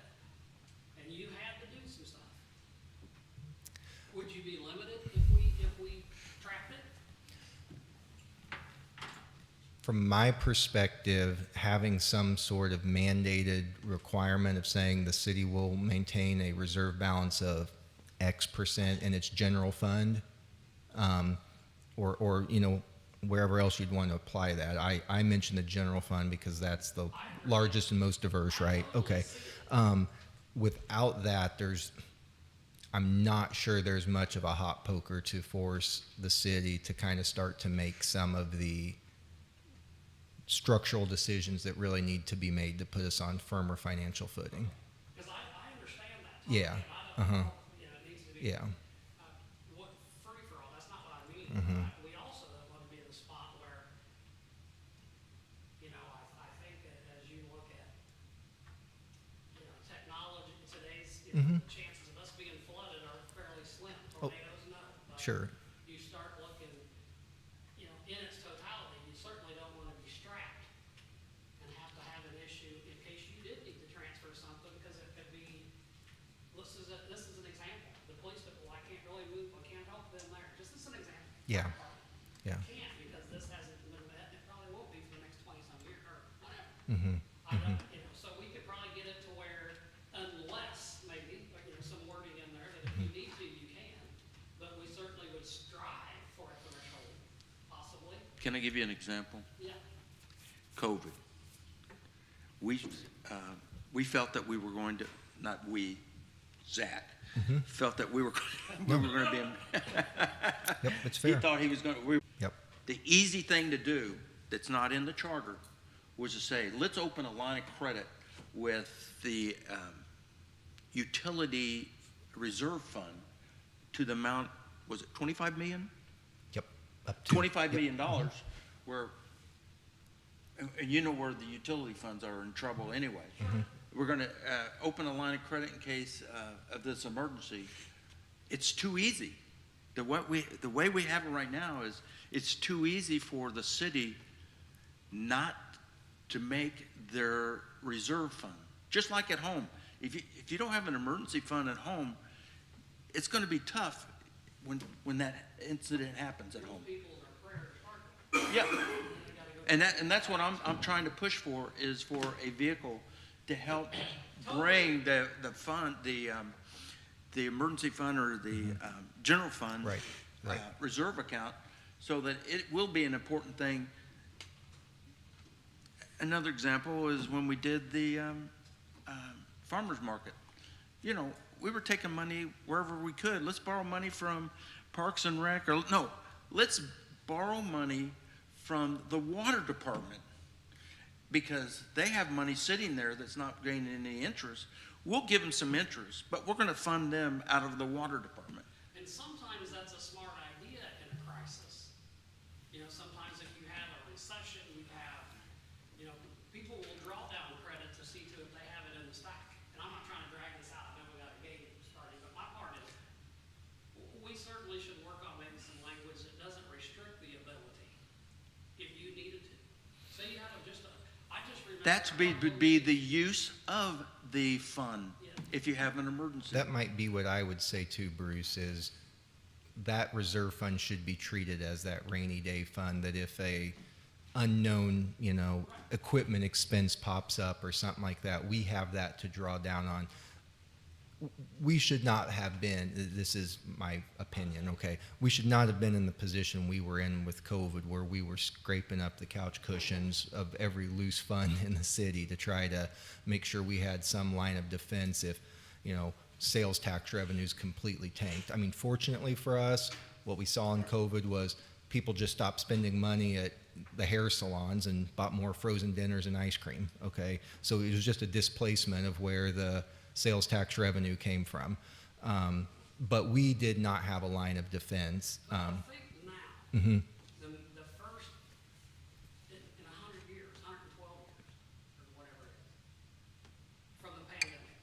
and you had to do some stuff. Would you be limited if we trapped it?
From my perspective, having some sort of mandated requirement of saying the city will maintain a reserve balance of X percent in its general fund, or wherever else you'd want to apply that. I mentioned the general fund because that's the largest and most diverse, right? Okay. Without that, I'm not sure there's much of a hot poker to force the city to kind of start to make some of the structural decisions that really need to be made to put us on firmer financial footing.
Because I understand that.
Yeah.
I don't know, it needs to be.
Yeah.
Free for all, that's not what I mean. We also don't want to be in a spot where, I think that as you look at, technology, today's, the chances of us being flooded are fairly slim. Tornadoes, no. But
Sure.
you start looking, in its totality, you certainly don't want to be strapped and have to have an issue in case you did need to transfer something, because it could be, this is an example. The police people, I can't really move, I can't help them there. Just as an example.
Yeah. Yeah.
Can't, because this hasn't been met, and it probably won't be for the next 20-some years, or whatever. I don't, so we could probably get it to where, unless maybe, some wording in there that if you need to, you can, but we certainly would strive for a threshold, possibly.
Can I give you an example?
Yeah.
COVID. We felt that we were going to, not we, Zach, felt that we were going to be in.
Yep, it's
He
fair.
thought he was going to.
Yep.
The easy thing to do that's not in the charter was to say, let's open a line of credit with the utility reserve fund to the amount, was it 25 million?
Yep. Up to
$25 million, where, and you know where the utility funds are in trouble anyway. We're going to open a line of credit in case of this emergency. It's too easy. The way we have it right now is it's too easy for the city not to make their reserve fund. Just like at home, if you don't have an emergency fund at home, it's going to be tough when that incident happens at home. Yeah, and that's what I'm trying to push for, is for a vehicle to help bring the fund, the emergency fund or the general fund
Right.
reserve account, so that it will be an important thing. Another example is when we did the farmers market. We were taking money wherever we could. Let's borrow money from Parks and Rec, or no, let's borrow money from the water department, because they have money sitting there that's not gaining any interest. We'll give them some interest, but we're going to fund them out of the water department.
And sometimes that's a smart idea in a crisis. Sometimes if you have a recession, people will draw down credit to see to if they have it in the stack. And I'm not trying to drag this out. I know we got a game starting, but my part is, we certainly should work on maybe some language that doesn't restrict the ability if you needed to. Say you have I just remember.
That's would be the use of the fund if you have an emergency.
That might be what I would say too, Bruce, is that reserve fund should be treated as that rainy day fund, that if a unknown, equipment expense pops up or something like that, we have that to draw down on. We should not have been, this is my opinion, okay, we should not have been in the position we were in with COVID, where we were scraping up the couch cushions of every loose fund in the city to try to make sure we had some line of defense if, sales tax revenues completely tanked. I mean, fortunately for us, what we saw in COVID was people just stopped spending money at the hair salons and bought more frozen dinners and ice cream, okay? So it was just a displacement of where the sales tax revenue came from. But we did not have a line of defense.
I think now,
Mhm.
the first, in 100 years, 112 years, or whatever it is, from the pandemic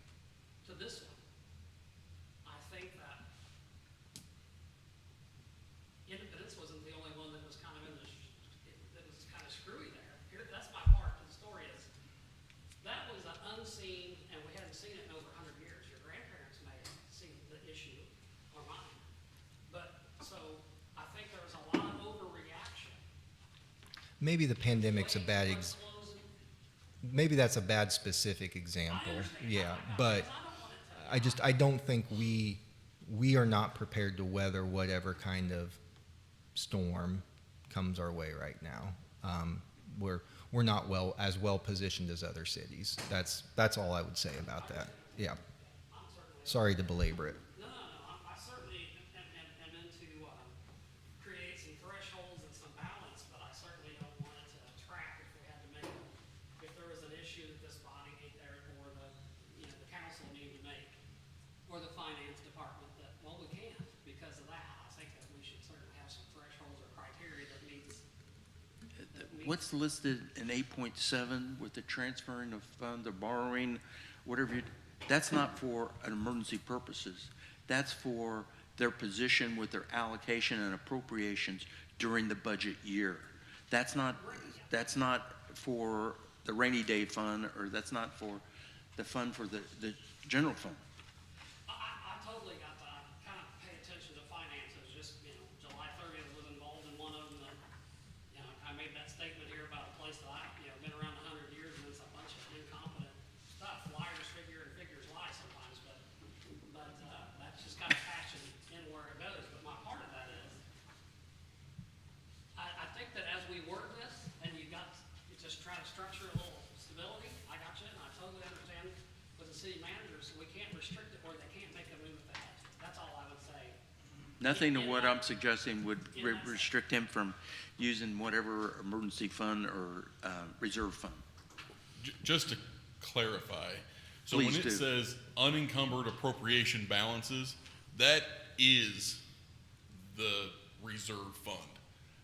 to this one, I think that independence wasn't the only one that was kind of that was kind of screwy there. That's my part of the story is, that was an unseen, and we hadn't seen it in over 100 years. Your grandparents may have seen the issue, or mine. But, so, I think there was a lot of overreaction.
Maybe the pandemic's a bad maybe that's a bad specific example. Yeah, but I don't think we are not prepared to weather whatever kind of storm comes our way right now. We're not as well positioned as other cities. That's all I would say about that. Yeah. Sorry to belabor it.
No, I certainly am into create some thresholds and some balance, but I certainly don't want it to track if we had to make, if there was an issue that this body or the council needed to make, or the finance department, that, well, we can't because of that. I think that we should certainly have some thresholds or criteria that meets.
What's listed in 8.7 with the transferring of fund, the borrowing, whatever that's not for an emergency purposes. That's for their position with their allocation and appropriations during the budget year. That's not for the rainy day fund, or that's not for the fund for the general fund.
I totally got that. I kind of pay attention to finances. Just, July 30th was involved in one of them that, I made that statement here about a place that I've, been around 100 years, and it's a bunch of incompetent stuff. Liars figure and figures lie sometimes, but that's just kind of passion in where it goes. But my part of that is, I think that as we work this, and you just try to structure a little stability, I got you, and I totally understand with the city managers, we can't restrict it where they can't make a move at that. That's all I would say.
Nothing to what I'm suggesting would restrict him from using whatever emergency fund or reserve fund.
Just to clarify, so
Please
when it
do.
says unencumbered appropriation balances, that is the reserve fund.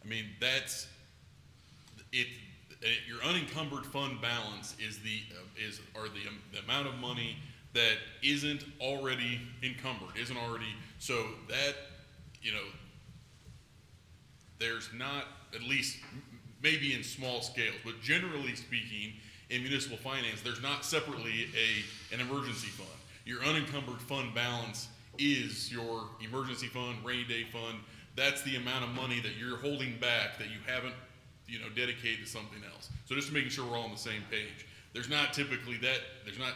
I mean, that's it. Your unencumbered fund balance is the amount of money that isn't already encumbered, isn't already, so that, there's not, at least maybe in small scales, but generally speaking, in municipal finance, there's not separately an emergency fund. Your unencumbered fund balance is your emergency fund, rainy day fund. That's the amount of money that you're holding back that you haven't, dedicated to something else. So just making sure we're all on the same page. There's not typically there's not,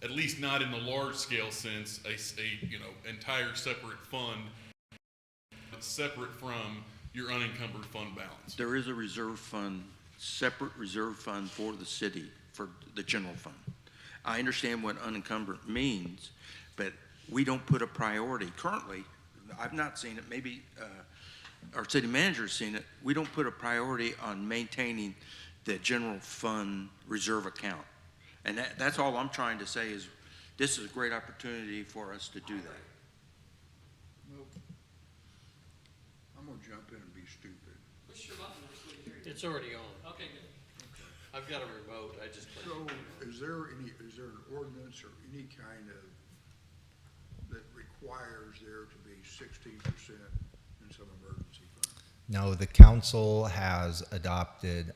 at least not in the large scale sense, a entire separate fund separate from your unencumbered fund balance.
There is a reserve fund, separate reserve fund for the city, for the general fund. I understand what unencumbered means, but we don't put a priority. Currently, I've not seen it, maybe our city manager's seen it, we don't put a priority on maintaining the general fund reserve account. And that's all I'm trying to say is this is a great opportunity for us to do that.
Nope. I'm gonna jump in and be stupid.
Push your button next week.
It's already on.
Okay, good.
I've got a remote, I just clicked.
So is there an ordinance or any kind of, that requires there to be 16% in some emergency fund?
No, the council has adopted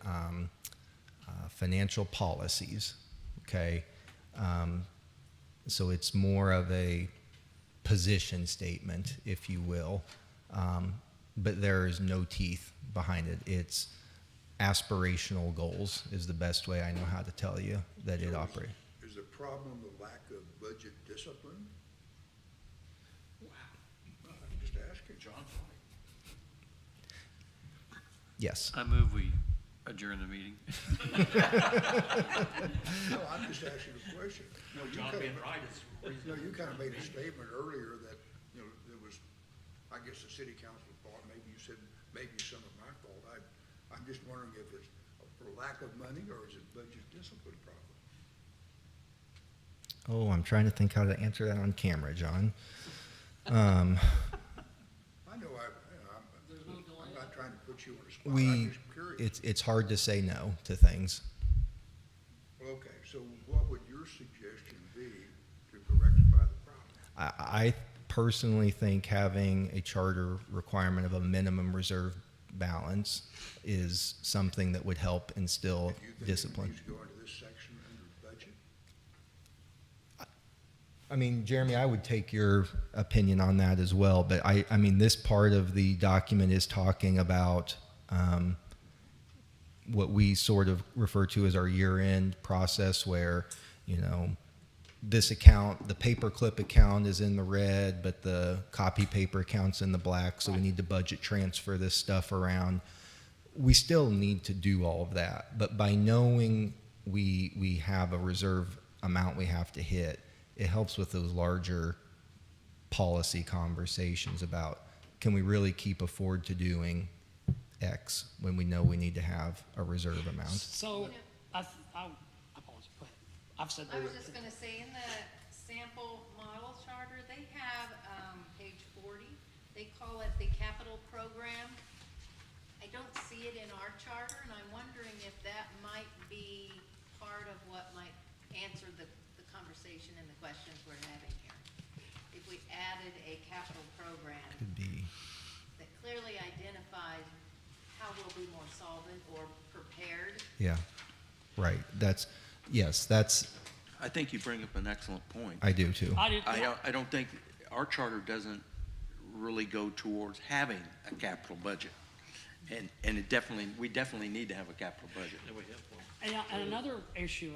financial policies, okay? So it's more of a position statement, if you will, but there is no teeth behind it. It's aspirational goals is the best way I know how to tell you that it operates.
Is the problem the lack of budget discipline? Wow. I'm just asking.
John?
Yes.
I move we adjourn the meeting.
No, I'm just asking a question. No, you
John
kinda-
being right is
No, you kind of made a statement earlier that, you know, there was, I guess the city council thought, maybe you said, maybe some of my fault. I'm just wondering if it's for lack of money or is it budget discipline problem?
Oh, I'm trying to think how to answer that on camera, John.
I know I'm not trying to put you on the spot. I'm
We,
just curious.
it's hard to say no to things.
Okay, so what would your suggestion be to rectify the problem?
I personally think having a charter requirement of a minimum reserve balance is something that would help instill
Do you think it
discipline.
needs to go into this section under budget?
I mean, Jeremy, I would take your opinion on that as well, but I mean, this part of the document is talking about what we sort of refer to as our year-end process where, you know, this account, the paperclip account is in the red, but the copy paper account's in the black, so we need to budget transfer this stuff around. We still need to do all of that, but by knowing we have a reserve amount we have to hit, it helps with those larger policy conversations about, can we really keep afford to doing X when we know we need to have a reserve amount?
So,
You know-
I apologize, go ahead. I've said.
I was just gonna say, in the sample model charter, they have, page 40, they call it the capital program. I don't see it in our charter, and I'm wondering if that might be part of what might answer the conversation and the questions we're having here. If we added a capital program
Could be.
that clearly identifies how we'll be more solvent or prepared.
Yeah, right.
I think you bring up an excellent point.
I do too.
I don't think, our charter doesn't really go towards having a capital budget. And we definitely need to have a capital budget.
Yeah, we have one.
And another issue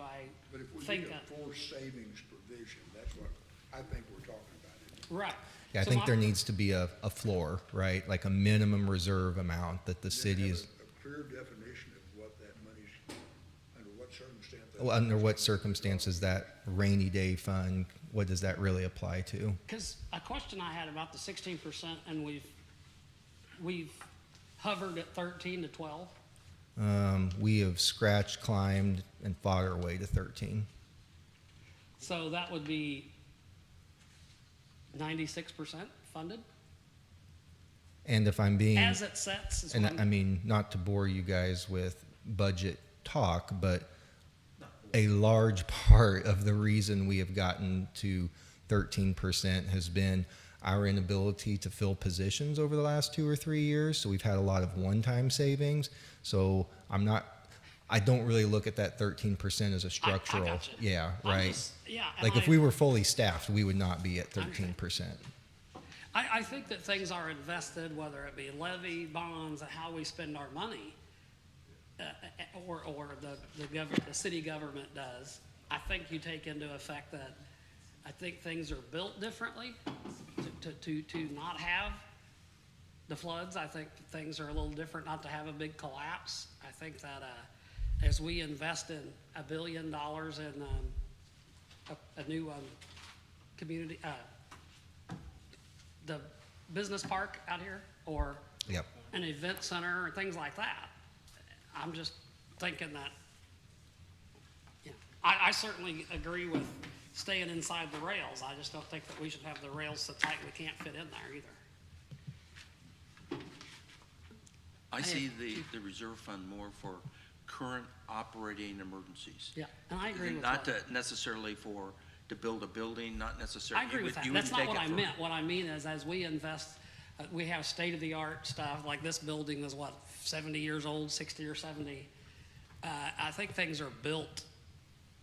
But if we
think
get a
that,
forced savings provision, that's what I think we're talking about, isn't it?
right.
Yeah, I
So
think
my-
there needs to be a floor, right? Like a minimum reserve amount that the city is,
A clear definition of what that money's, under what circumstance. that
well, under what
money's gonna be
circumstances that rainy day fund, what does that really apply to?
Because a question I had about the 16%, and we've hovered at 13 to 12.
We have scratched, climbed, and fought our way to 13.
So that would be 96% funded
And if I'm being,
as it sets. Is
and
what I'm-
I mean, not to bore you guys with budget talk, but a large part of the reason we have gotten to 13% has been our inability to fill positions over the last 2 or 3 years. So we've had a lot of one-time savings. So I don't really look at that 13% as a structural.
gotcha.
Yeah,
I'm
right.
just- yeah, and
Like if
I-
we were fully staffed, we would not be at 13%.
I think that things are invested, whether it be levy, bonds, and how we spend our money, or the city government does. I think you take into effect that I think things are built differently to not have the floods. I think things are a little different not to have a big collapse. I think that as we invest in $1 billion in a new community, the business park out here, or
Yep.
an event center, or things like that. I'm just thinking that, yeah, I certainly agree with staying inside the rails. I just don't think that we should have the rails so tight we can't fit in there either.
I see the reserve fund more for current operating emergencies.
Yeah, and I agree with
Not
that.
to necessarily to build a building, not necessarily.
I agree with that.
You
That's
wouldn't
not
take
what
it
I
for-
meant. What I mean is, as we invest, we have state-of-the-art stuff, like this building is what, 70 years old, 60 or 70? I think things are built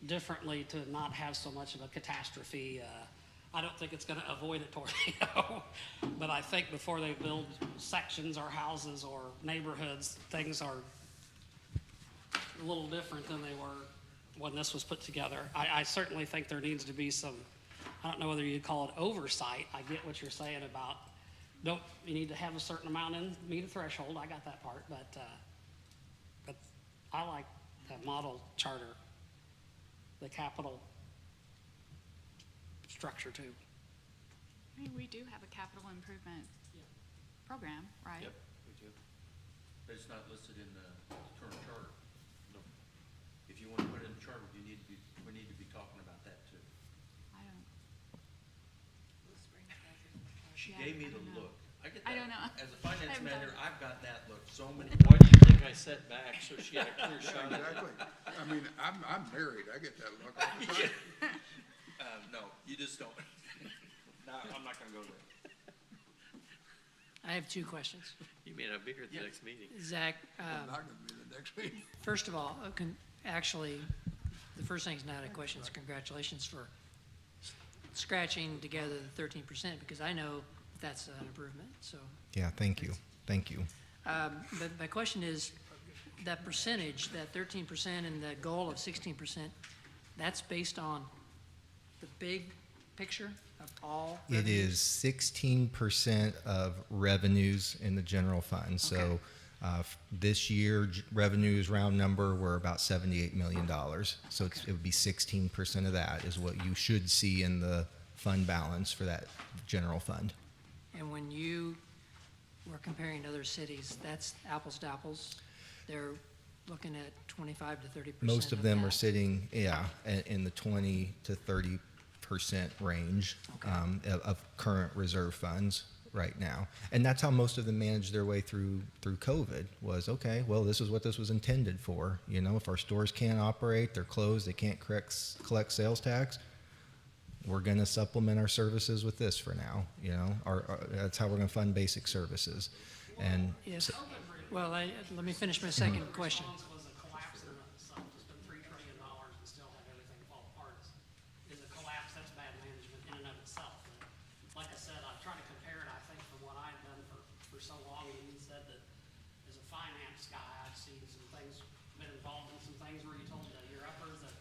differently to not have so much of a catastrophe. I don't think it's gonna avoid a tornado, but I think before they build sections or houses or neighborhoods, things are a little different than they were when this was put together. I certainly think there needs to be some, I don't know whether you'd call it oversight. I get what you're saying about, you need to have a certain amount in, meet a threshold. I got that part, but I like that model charter, the capital structure too.
I mean, we do have a capital improvement program, right?
Yep, we do. But it's not listed in the current charter. No. If you want to put it in the charter, we need to be talking about that too.
I don't,
She
Yeah,
gave me
I
the
don't know.
look. I get
I
that.
don't know.
As a finance
haven't
manager,
done-
I've gotten that look so many.
Why do you think I sat back so she had a clear shot?
Exactly. I mean, I'm married, I get that look all the time.
No, you just don't.
No, I'm not gonna go there.
I have two questions.
You may not be here at the next meeting.
Zach,
I'm not gonna be the next meeting.
first of all, actually, the first thing's not a question, it's congratulations for scratching together the 13%, because I know that's an improvement, so.
Yeah, thank you. Thank you.
But my question is, that percentage, that 13% and the goal of 16%, that's based on the big picture of all
It
revenues?
is 16% of revenues in the general fund. So
Okay.
this year, revenues, round number, were about $78 million. So it would be 16% of that is what you should see in the fund balance for that general fund.
And when you were comparing other cities, that's apples to apples? They're looking at 25 to 30%?
Most of them are
that?
sitting, in the 20 to 30% range of current reserve funds right now. And that's how most of them managed their way through COVID was, okay, well, this is what this was intended for. You know, if our stores can't operate, they're closed, they can't collect sales tax, we're going to supplement our services with this for now. You know, that's how we're going to fund basic services. And
Yes. Well, let me finish my second question.
Response was a collapse in itself, to spend $3 trillion and still have everything fall apart is a collapse, that's bad management in and of itself. But like I said, I try to compare it, I think, from what I've done for so long, and you said that as a finance guy, I've seen some things, been involved in some things where you told your uppers that,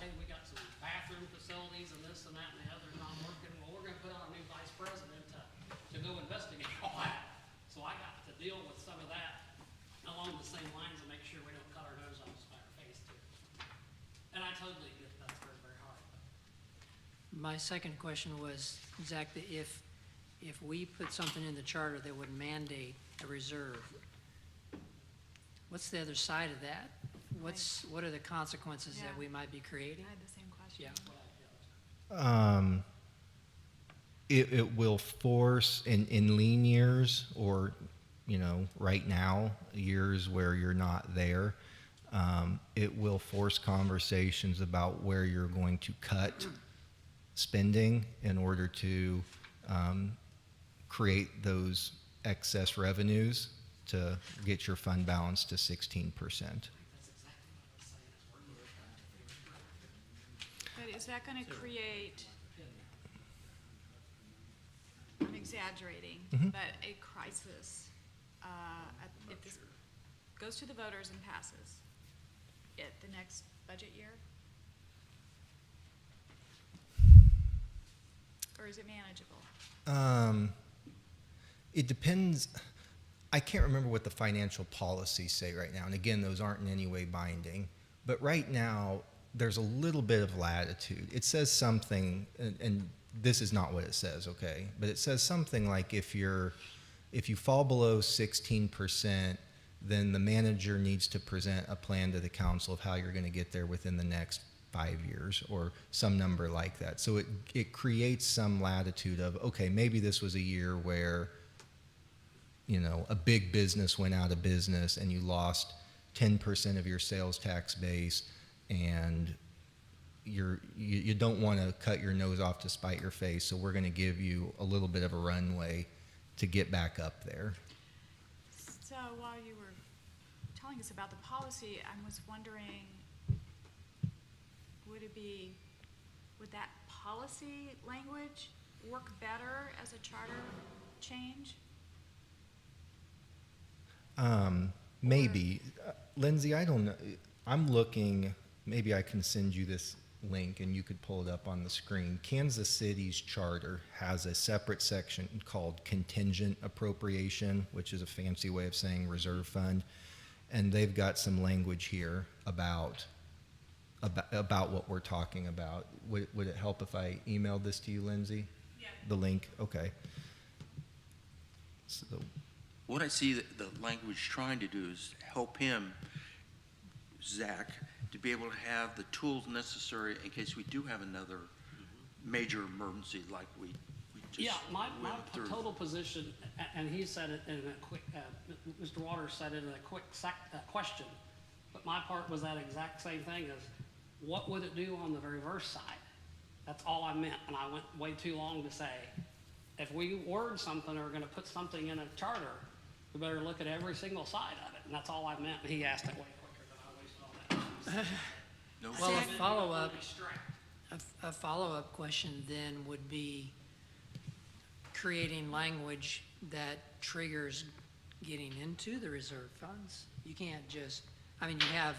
hey, we got some bathroom facilities and this and that and the other not working, well, we're gonna put on a new vice president to go investigate all that. So I got to deal with some of that along the same lines and make sure we don't cut our nose off to spite our face too. And I totally get that's very, very hard.
My second question was, Zach, that if we put something in the charter that would mandate a reserve, what's the other side of that? What are the consequences that
Yeah.
we might be creating?
I had the same question.
Yeah.
It will force in lean years, or right now, years where you're not there, it will force conversations about where you're going to cut spending in order to create those excess revenues to get your fund balance to 16%.
But is that gonna create, I'm exaggerating, but a crisis, if this goes to the voters and passes at the next budget year? Or is it manageable?
It depends. I can't remember what the financial policies say right now. And again, those aren't in any way binding. But right now, there's a little bit of latitude. It says something, and this is not what it says, okay? But it says something like if you fall below 16%, then the manager needs to present a plan to the council of how you're going to get there within the next 5 years, or some number like that. So it creates some latitude of, okay, maybe this was a year where a big business went out of business and you lost 10% of your sales tax base, and you don't want to cut your nose off to spite your face, so we're going to give you a little bit of a runway to get back up there.
So while you were telling us about the policy, I was wondering, would that policy language work better as a charter change?
Maybe. Lindsay, I don't know. I'm looking, maybe I can send you this link and you could pull it up on the screen. Kansas City's charter has a separate section called contingent appropriation, which is a fancy way of saying reserve fund. And they've got some language here about what we're talking about. Would it help if I emailed this to you, Lindsay?
Yeah.
The link? Okay. So,
What I see that the language trying to do is help him, Zach, to be able to have the tools necessary in case we do have another major emergency like we just
Yeah, my
went through.
total position, and he said it in a quick, Mr. Waters said it in a quick question, but my part was that exact same thing as, what would it do on the reverse side? That's all I meant, and I went way too long to say, if we word something or are gonna put something in a charter, we better look at every single side of it, and that's all I meant, and he asked it way quicker than I wasted all that time.
No,
Well, a
Zach,
follow-up,
Distract.
a follow-up question then would be creating language that triggers getting into the reserve funds. You can't just, I mean, you have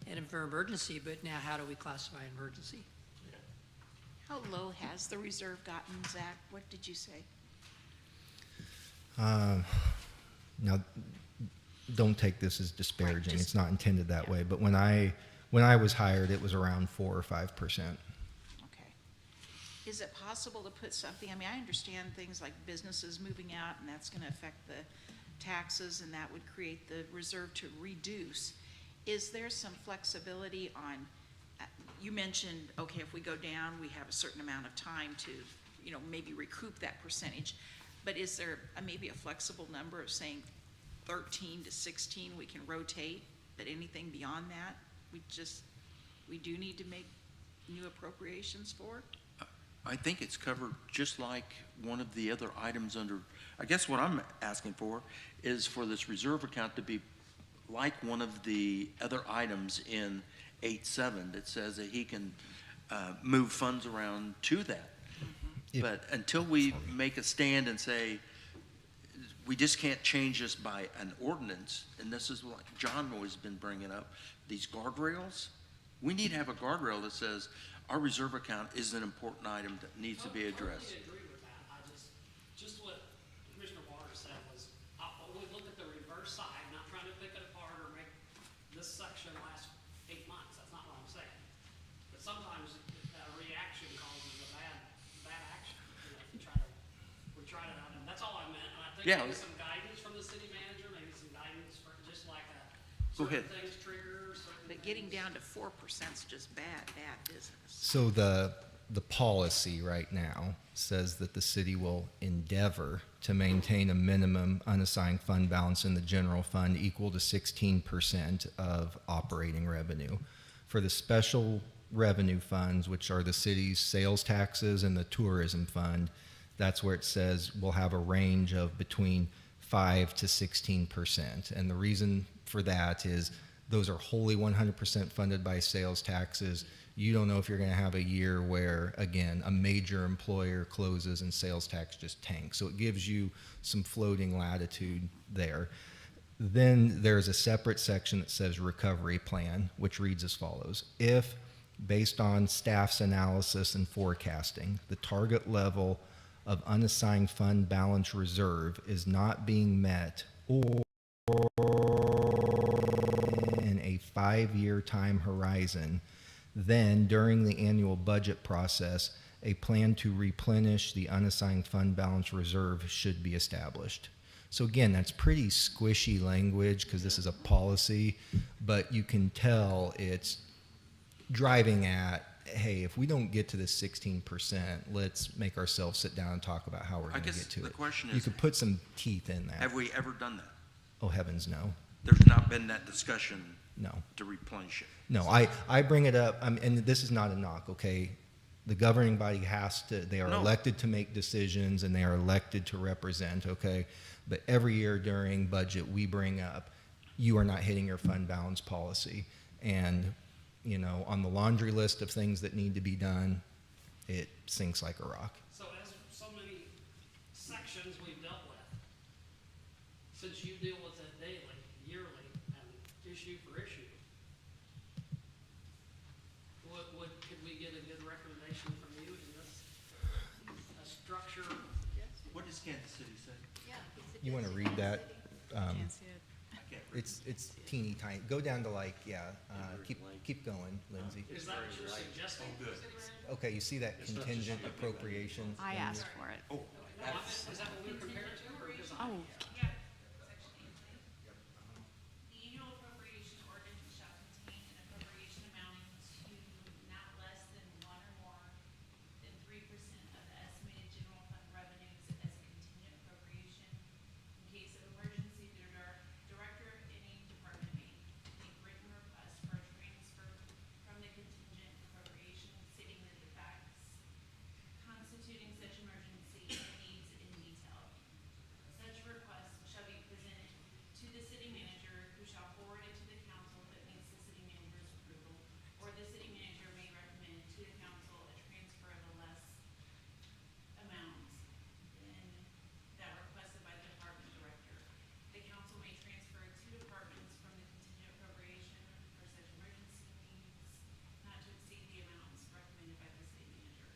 an for emergency, but now how do we classify emergency?
How low has the reserve gotten, Zach? What did you say?
now, don't take this as disparaging.
just-
It's not intended that way. But when I was hired, it was around 4 or 5%.
Okay. Is it possible to put something, I mean, I understand things like businesses moving out, and that's gonna affect the taxes, and that would create the reserve to reduce. Is there some flexibility on, you mentioned, okay, if we go down, we have a certain amount of time to, maybe recoup that percentage. But is there maybe a flexible number of saying 13 to 16 we can rotate, but anything beyond that, we do need to make new appropriations for?
I think it's covered just like one of the other items under, I guess what I'm asking for is for this reserve account to be like one of the other items in 8.7 that says that he can move funds around to that.
If-
But until we make a stand and say, we just can't change this by an ordinance, and this is what John always been bringing up, these guardrails, we need to have a guardrail that says our reserve account is an important item that needs to be addressed.
I totally agree with that. Just what Commissioner Waters said was, we look at the reverse side, not trying to pick it apart or make this section last 8 months. That's not what I'm saying. But sometimes a reaction causes a bad action. We try to, and that's all I meant. And I think
Yeah.
maybe some guidance from the city manager, maybe some guidance for just like
Go
certain
ahead.
things trigger, certain
But getting
things-
down to 4% is just bad business.
So the policy right now says that the city will endeavor to maintain a minimum unassigned fund balance in the general fund equal to 16% of operating revenue. For the special revenue funds, which are the city's sales taxes and the tourism fund, that's where it says we'll have a range of between 5 to 16%. And the reason for that is those are wholly 100% funded by sales taxes. You don't know if you're going to have a year where, again, a major employer closes and sales tax just tanks. So it gives you some floating latitude there. Then there's a separate section that says recovery plan, which reads as follows. If, based on staff's analysis and forecasting, the target level of unassigned fund balance reserve is not being met or in a 5-year time horizon, then during the annual budget process, a plan to replenish the unassigned fund balance reserve should be established. So again, that's pretty squishy language because this is a policy, but you can tell it's driving at, hey, if we don't get to this 16%, let's make ourselves sit down and talk about how we're
I
going to
guess
get to
the
it.
question
You
is,
could put some teeth in that.
have we ever done that?
Oh, heavens, no.
There's not been that discussion
No.
to replenish it.
No, I bring it up, and this is not a knock, okay? The governing body has to, they are
No.
elected to make decisions and they are elected to represent, okay? But every year during budget, we bring up, you are not hitting your fund balance policy. And, you know, on the laundry list of things that need to be done, it sinks like a rock.
So as so many sections we've dealt with, since you deal with it daily, yearly, and issue for issue,
You want to read that?
Can't see it.
It's teeny tiny. Go down to like, keep going, Lindsay.
Is that what you're suggesting?
Okay, you see that contingent appropriation?
I asked for it.
Is that what we're compared to, or is it?
Oh,
The annual appropriation ordinance shall contain an appropriation amounting to not less than 1 or more than 3% of the estimated general fund revenues as a contingent appropriation. In case of emergency, the director of any department may make written request for a transfer from the contingent appropriation, stating that the facts constituting such emergency needs in detail. Such request shall be presented to the city manager, who shall forward it to the council if it meets the city manager's approval, or the city manager may recommend to the council a transfer of a less amount than that requested by the department director. The council may transfer two departments from the contingent appropriation for such emergency needs, not to exceed the amounts recommended by the city manager.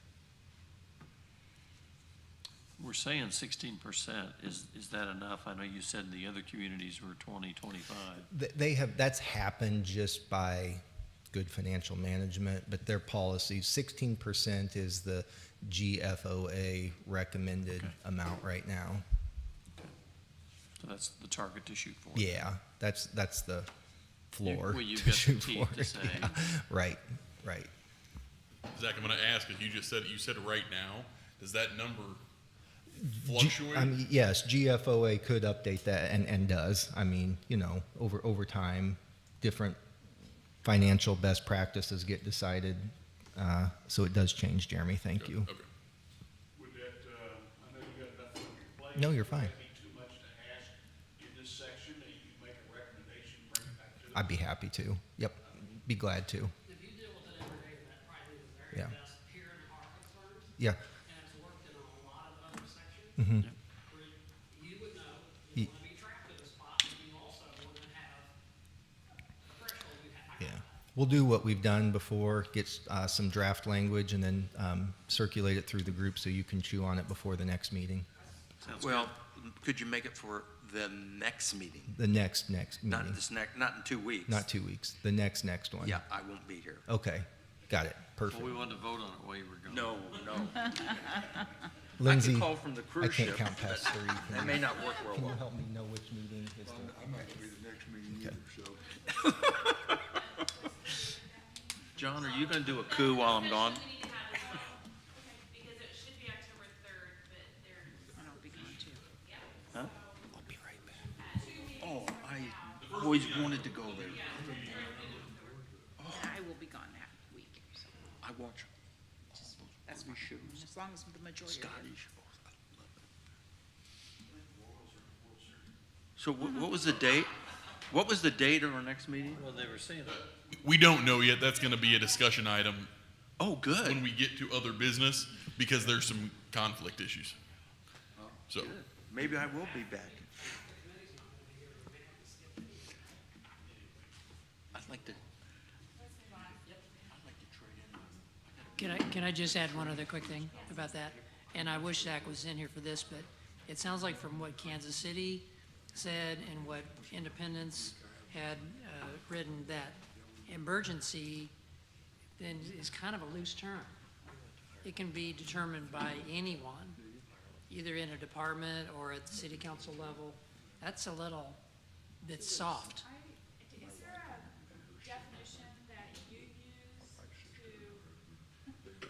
We're saying 16%. Is that enough? I know you said the other communities were 20, 25.
They have, that's happened just by good financial management, but their policy, 16% is the GFOA recommended amount right now.
So that's the target to shoot for.
Yeah, that's the floor
Well, you've
to
got the
shoot
teeth
for.
to say.
Yeah, right.
Zach, I'm gonna ask, because you said right now, does that number fluctuate?
I mean, yes, GFOA could update that and does. I mean, over time, different financial best practices get decided. So it does change, Jeremy. Thank you.
Okay.
Would that, I know you got enough on your plate.
No, you're fine.
Would that be too much to ask in this section, that you make a recommendation, bring it back to the?
I'd be happy to. Yep, be glad to.
If you deal with it every day, that probably is the very
Yeah.
best here in our concerns.
Yeah.
And it's worked in a lot of other sections.
Mhm.
Where you would know,
Ye-
you want to be trapped in a spot, but you also want to have a threshold.
Yeah. We'll do what we've done before, get some draft language and then circulate it through the group so you can chew on it before the next meeting.
Sounds
Well, could you make it for the next meeting?
The next meeting.
Not not in 2 weeks?
Not 2 weeks. The next one.
Yeah, I won't be here.
Okay. Got it.
Well,
Perfect.
we wanted to vote on it while you were gone.
No.
Lindsay,
I can call from the
I
cruise
can't
ship.
count past 3.
That may not work real
Can you
well.
help me know which meeting is the?
I'm not gonna be the next meeting either, so.
John, are you gonna do a coup while I'm gone?
We need to have as well, because it should be October 3rd, but there's,
And I'll be gone too.
Huh?
I'll be right back.
Oh, I always wanted to go there.
I will be gone that week, so
I watch
that's fine. As long as the majority are here.
Scottish. So what was the date? What was the date of our next meeting?
Well, they were saying
We don't know yet. That's gonna be a discussion item
Oh, good.
when we get to other business, because there's some conflict issues. So,
Maybe I will be back. I'd like to trade in.
Can I just add one other quick thing about that? And I wish Zach was in here for this, but it sounds like from what Kansas City said and what Independence had written, that emergency then is kind of a loose term. It can be determined by anyone, either in a department or at the city council level. That's a little bit soft.
is there a definition that you use to?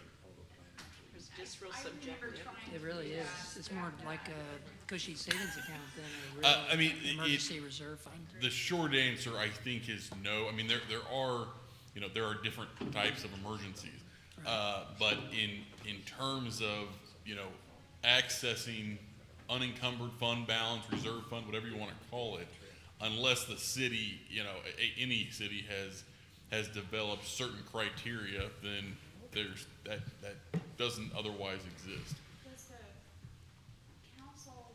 It's just real
I've never
subjective.
tried.
It really is. It's more like a cushy savings account than a
I mean,
real emergency reserve fund.
the short answer, I think, is no. I mean, there are, there are different types of emergencies. But in terms of, accessing unencumbered fund balance, reserve fund, whatever you want to call it, unless the city, any city has developed certain criteria, then there's, that doesn't otherwise exist.
Does the council,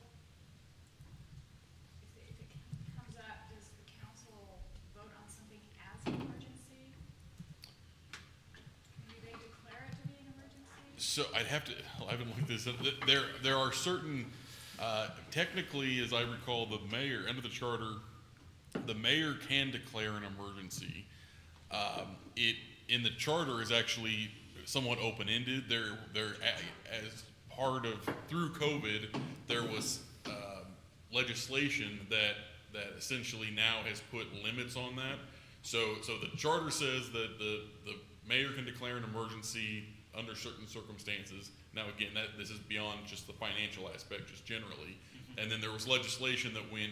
if it comes up, does the council vote on something as an emergency? Do they declare it to be an emergency?
So I haven't looked this up. There are certain Technically, as I recall, the mayor, under the charter, the mayor can declare an emergency. In the charter is actually somewhat open-ended. As part of, through COVID, there was legislation that essentially now has put limits on that. So the charter says that the mayor can declare an emergency under certain circumstances. Now, again, this is beyond just the financial aspect, just generally. And then there was legislation that went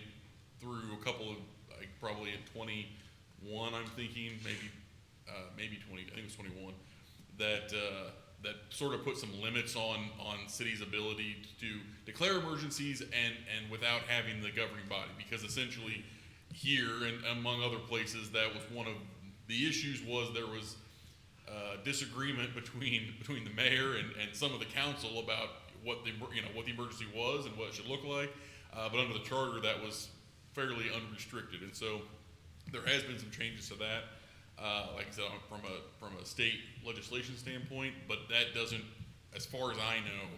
through a couple of, probably in 21, I'm thinking, maybe 20, I think it was 21, that sort of put some limits on cities' ability to declare emergencies and without having the governing body, because essentially here and among other places, that was one of the issues. Was there was disagreement between the mayor and some of the council about what the emergency was and what it should look like, but under the charter that was fairly unrestricted, and so there has been some changes to that. Like I said, from a state legislation standpoint, but that doesn't, as far as I know,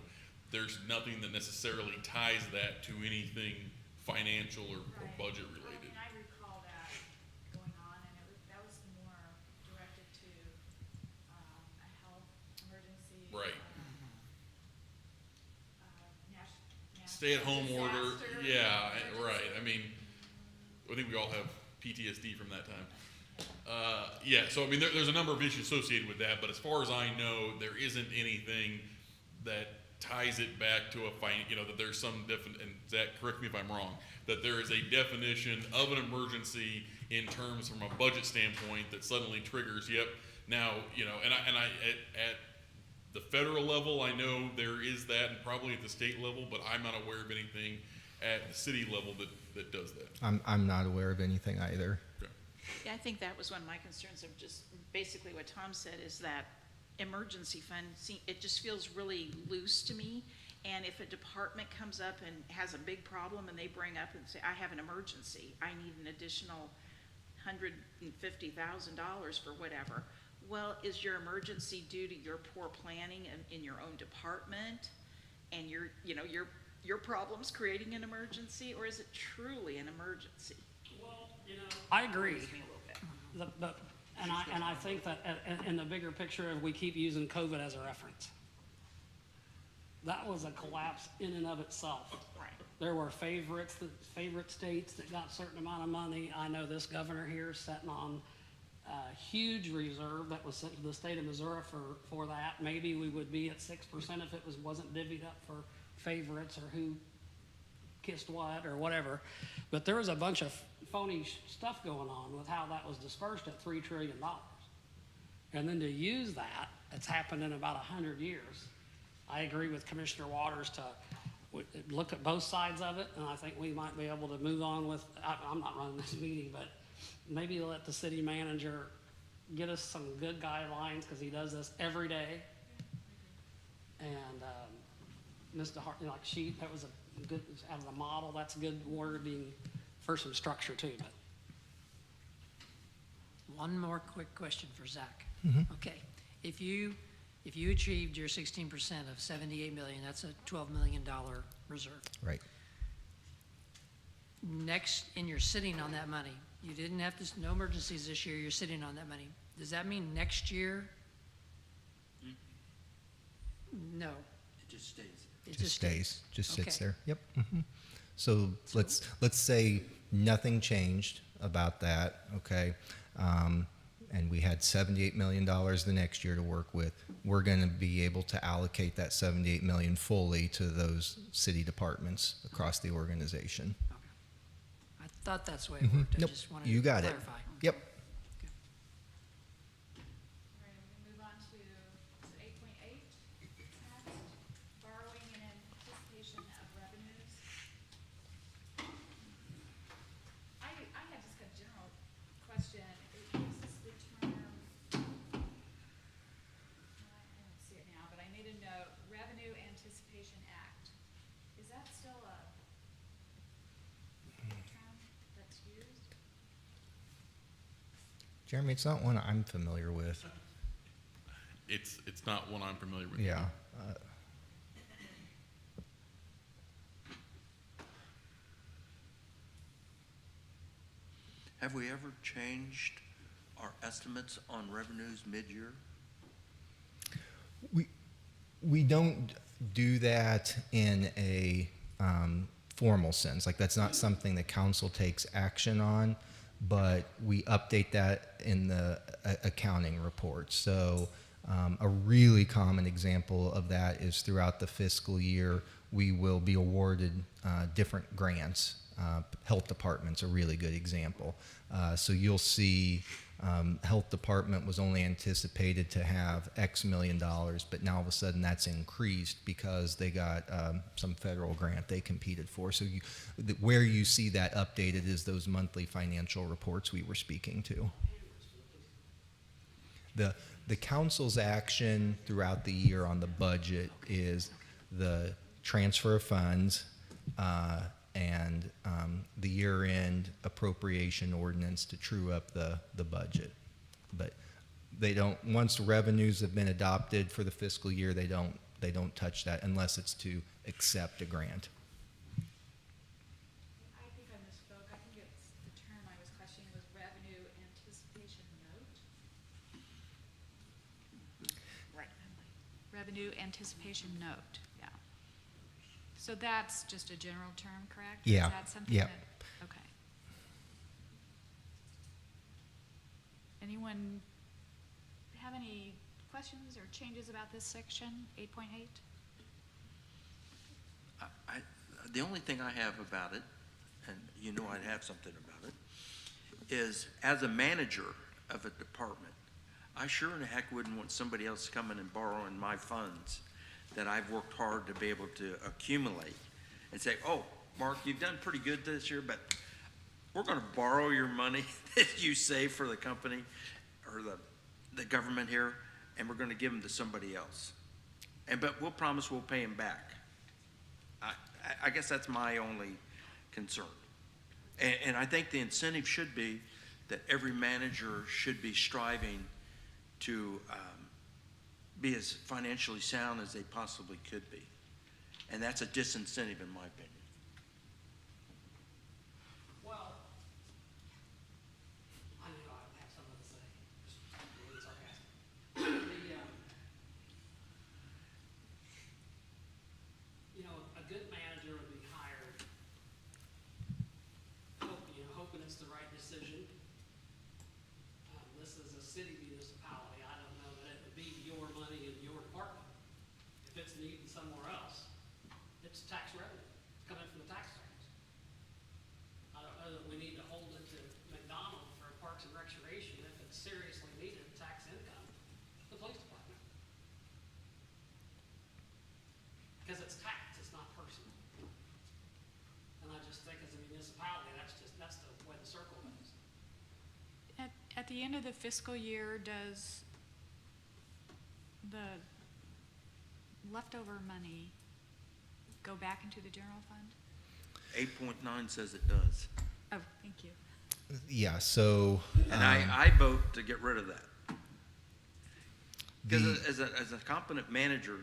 there's nothing that necessarily ties that to anything financial or budget related.
I recall that going on, and that was more directed to a health emergency.
Right.
National
Stay-at-home order,
disaster
yeah,
emergency.
right. I mean, I think we all have PTSD from that time. Yeah, so I mean, there's a number of issues associated with that, but as far as I know, there isn't anything that ties it back to that there's some and Zach, correct me if I'm wrong, that there is a definition of an emergency in terms from a budget standpoint that suddenly triggers, yep, now, and I at the federal level, I know there is that, and probably at the state level, but I'm not aware of anything at the city level that does that.
I'm not aware of anything either.
Okay.
Yeah, I think that was one of my concerns of just basically what Tom said, is that emergency fund, it just feels really loose to me. And if a department comes up and has a big problem and they bring up and say, I have an emergency, I need an additional $150,000 for whatever. Well, is your emergency due to your poor planning in your own department and your problem's creating an emergency, or is it truly an emergency?
Well, I agree.
Worries me a little bit.
And I think that in the bigger picture, if we keep using COVID as a reference, that was a collapse in and of itself.
Right.
There were favorite states that got a certain amount of money. I know this governor here is sitting on a huge reserve that was sent to the state of Missouri for that. Maybe we would be at 6% if it wasn't divvied up for favorites or who kissed what or whatever. But there was a bunch of phony stuff going on with how that was dispersed at $3 trillion. And then to use that, it's happened in about 100 years. I agree with Commissioner Waters to look at both sides of it, and I think we might be able to move on with, I'm not running this meeting, but maybe let the city manager get us some good guidelines, because he does this every day. And Mr. Hart, that was a good, out of the model, that's a good wording for some structure too. But
One more quick question for Zach.
Mm-hmm.
Okay, if you achieved your 16% of 78 million, that's a $12 million reserve.
Right.
Next, and you're sitting on that money. You didn't have no emergencies this year, you're sitting on that money. Does that mean next year? No.
It just stays.
It
Just stays, just sits
Okay.
there. Yep. Mhm. So let's say nothing changed about that, okay? And we had $78 million the next year to work with. We're going to be able to allocate that $78 million fully to those city departments across the organization.
I thought that's the way it worked. I
Nope,
just wanted
you
to
got it.
clarify.
Yep.
All right, we can move on to 8.8, borrowing in anticipation of revenues. I had just a general question. It uses the term, I don't see it now, but I made a note, Revenue Anticipation Act. Is that still a term that's used?
Jeremy, it's not one I'm familiar with.
It's not one I'm familiar with.
Yeah.
Have we ever changed our estimates on revenues mid-year?
We don't do that in a formal sense. Like, that's not something the council takes action on, but we update that in the accounting report. So a really common example of that is throughout the fiscal year, we will be awarded different grants. Health department's a really good example. So you'll see health department was only anticipated to have X million dollars, but now all of a sudden that's increased because they got some federal grant they competed for. So where you see that updated is those monthly financial reports we were speaking to. The council's action throughout the year on the budget is the transfer of funds and the year-end appropriation ordinance to true up the budget. But they don't, once revenues have been adopted for the fiscal year, they don't touch that unless it's to accept a grant.
I think I misspoke. I think it's the term I was questioning was revenue anticipation note.
Right.
Revenue anticipation note, yeah. So that's just a general term, correct?
Yeah,
Is that something
yeah.
that, okay. Anyone have any questions or changes about this section, 8.8?
The only thing I have about it, and you know I'd have something about it, is as a manager of a department, I sure in the heck wouldn't want somebody else coming and borrowing my funds that I've worked hard to be able to accumulate and say, oh, Mark, you've done pretty good this year, but we're going to borrow your money that you save for the company or the government here, and we're going to give them to somebody else. But we'll promise we'll pay them back. I guess that's my only concern. And I think the incentive should be that every manager should be striving to be as financially sound as they possibly could be. And that's a disincentive in my opinion.
Well, I knew I would have something to say, just being sarcastic. A good manager would be hired, hoping it's the right decision. This is a city municipality. I don't know that it would be your money in your department. If it's needed somewhere else, it's tax revenue coming from the taxpayers. I don't know that we need to hold it to McDonald for Parks and Recreation if it's seriously needed tax income, the police department. Because it's tax, it's not personal. And I just think as a municipality, that's the way the circle goes.
At the end of the fiscal year, does the leftover money go back into the general fund?
8.9 says it does.
Oh, thank you.
Yeah, so.
And I vote to get rid of that. Because as a competent manager,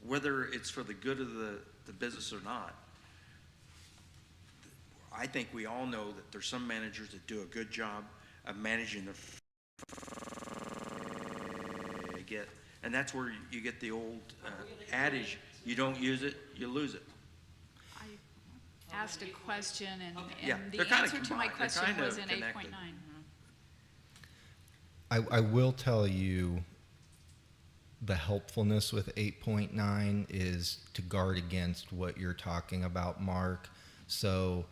whether it's for the good of the business or not, I think we all know that there's some managers that do a good job of managing their they get, and that's where you get the old adage, you don't use it, you lose it.
I asked a question and
Yeah,
the
they're kinda
answer to my
combined. They're
question
kinda
was in
connected.
8.9.
I will tell you the helpfulness with 8.9 is to guard against what you're talking about, Mark. So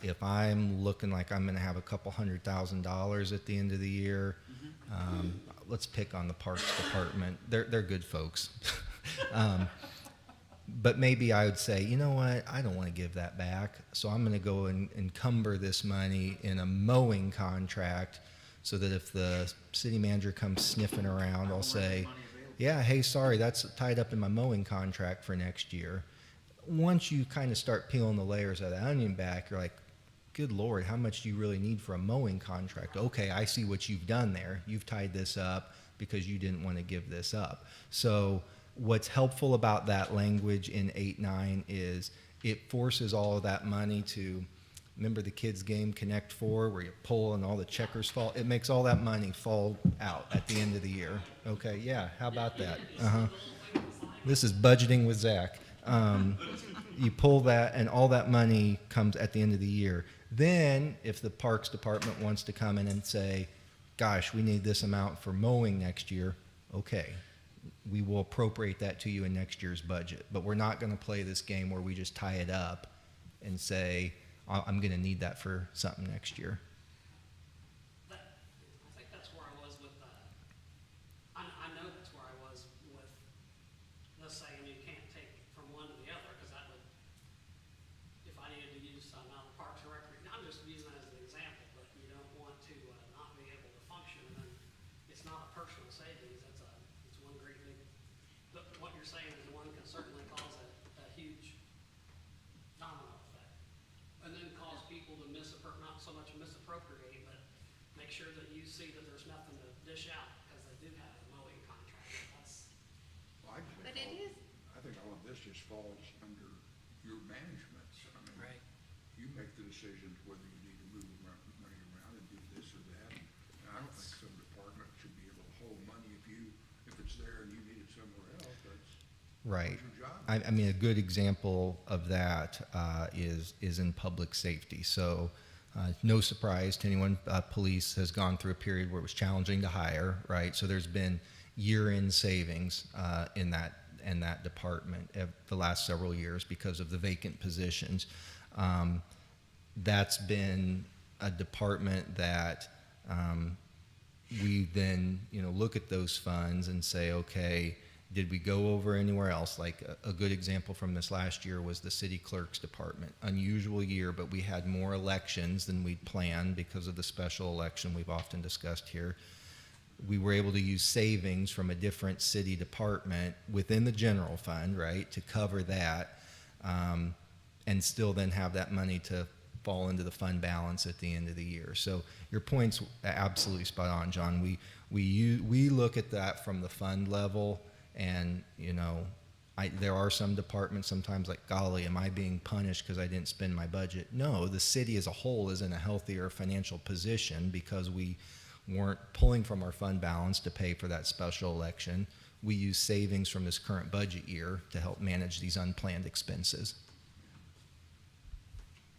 if I'm looking like I'm going to have a couple $100,000 at the end of the year, let's pick on the Parks Department. They're good folks. But maybe I would say, you know what, I don't want to give that back, so I'm going to go and encumber this money in a mowing contract so that if the city manager comes sniffing around, I'll say, yeah, hey, sorry, that's tied up in my mowing contract for next year. Once you kind of start peeling the layers of the onion back, you're like, good Lord, how much do you really need for a mowing contract? Okay, I see what you've done there. You've tied this up because you didn't want to give this up. So what's helpful about that language in 8.9 is it forces all of that money to remember the kids game Connect Four where you pull and all the checkers fall? It makes all that money fall out at the end of the year. Okay, yeah, how about that? This is budgeting with Zach. You pull that and all that money comes at the end of the year. Then if the Parks Department wants to come in and say, gosh, we need this amount for mowing next year, okay, we will appropriate that to you in next year's budget. But we're not going to play this game where we just tie it up and say, I'm going to need that for something next year.
I think that's where I was with, I know that's where I was with the saying you can't take from one to the other, because that would, if I needed to use some out of Parks and Recreation, I'm just using that as an example, but you don't want to not be able to function, and then it's not a personal savings, it's one great big, but what you're saying is one can certainly cause a huge domino effect. And then cause people to not so much misappropriate, but make sure that you see that there's nothing to dish out, because they do have a mowing contract. That's,
Well,
But it is,
I think all of this just falls under your management. I mean,
Right.
you make the decision whether you need to move money around and do this or that. And I don't think some department should be able to hold money if it's there and you need it somewhere else.
Right.
That's your job.
I mean, a good example of that is in public safety. So, no surprise to anyone, police has gone through a period where it was challenging to hire, right? So there's been year-end savings in that department the last several years because of the vacant positions. That's been a department that we then, look at those funds and say, okay, did we go over anywhere else? Like a good example from this last year was the city clerk's department. Unusual year, but we had more elections than we'd planned because of the special election we've often discussed here. We were able to use savings from a different city department within the general fund, right, to cover that, and still then have that money to fall into the fund balance at the end of the year. So your point's absolutely spot on, John. We look at that from the fund level. And, there are some departments sometimes like, golly, am I being punished because I didn't spend my budget? No, the city as a whole is in a healthier financial position because we weren't pulling from our fund balance to pay for that special election. We use savings from this current budget year to help manage these unplanned expenses.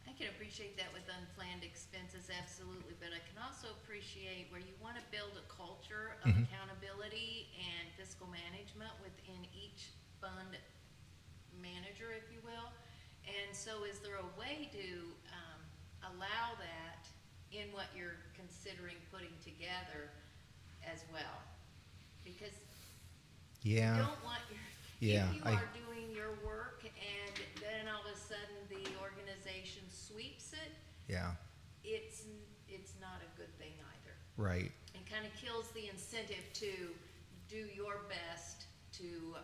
I can appreciate that with unplanned expenses, absolutely, but I can also appreciate where you want to build a culture of accountability and fiscal management within each fund manager, if you will. And so is there a way to allow that in what you're considering putting together as well? Because you
Yeah.
don't want your,
Yeah,
if you are doing your work and then all of a sudden the organization sweeps it,
Yeah,
it's not a good thing either.
right.
It kind of kills the incentive to do your best to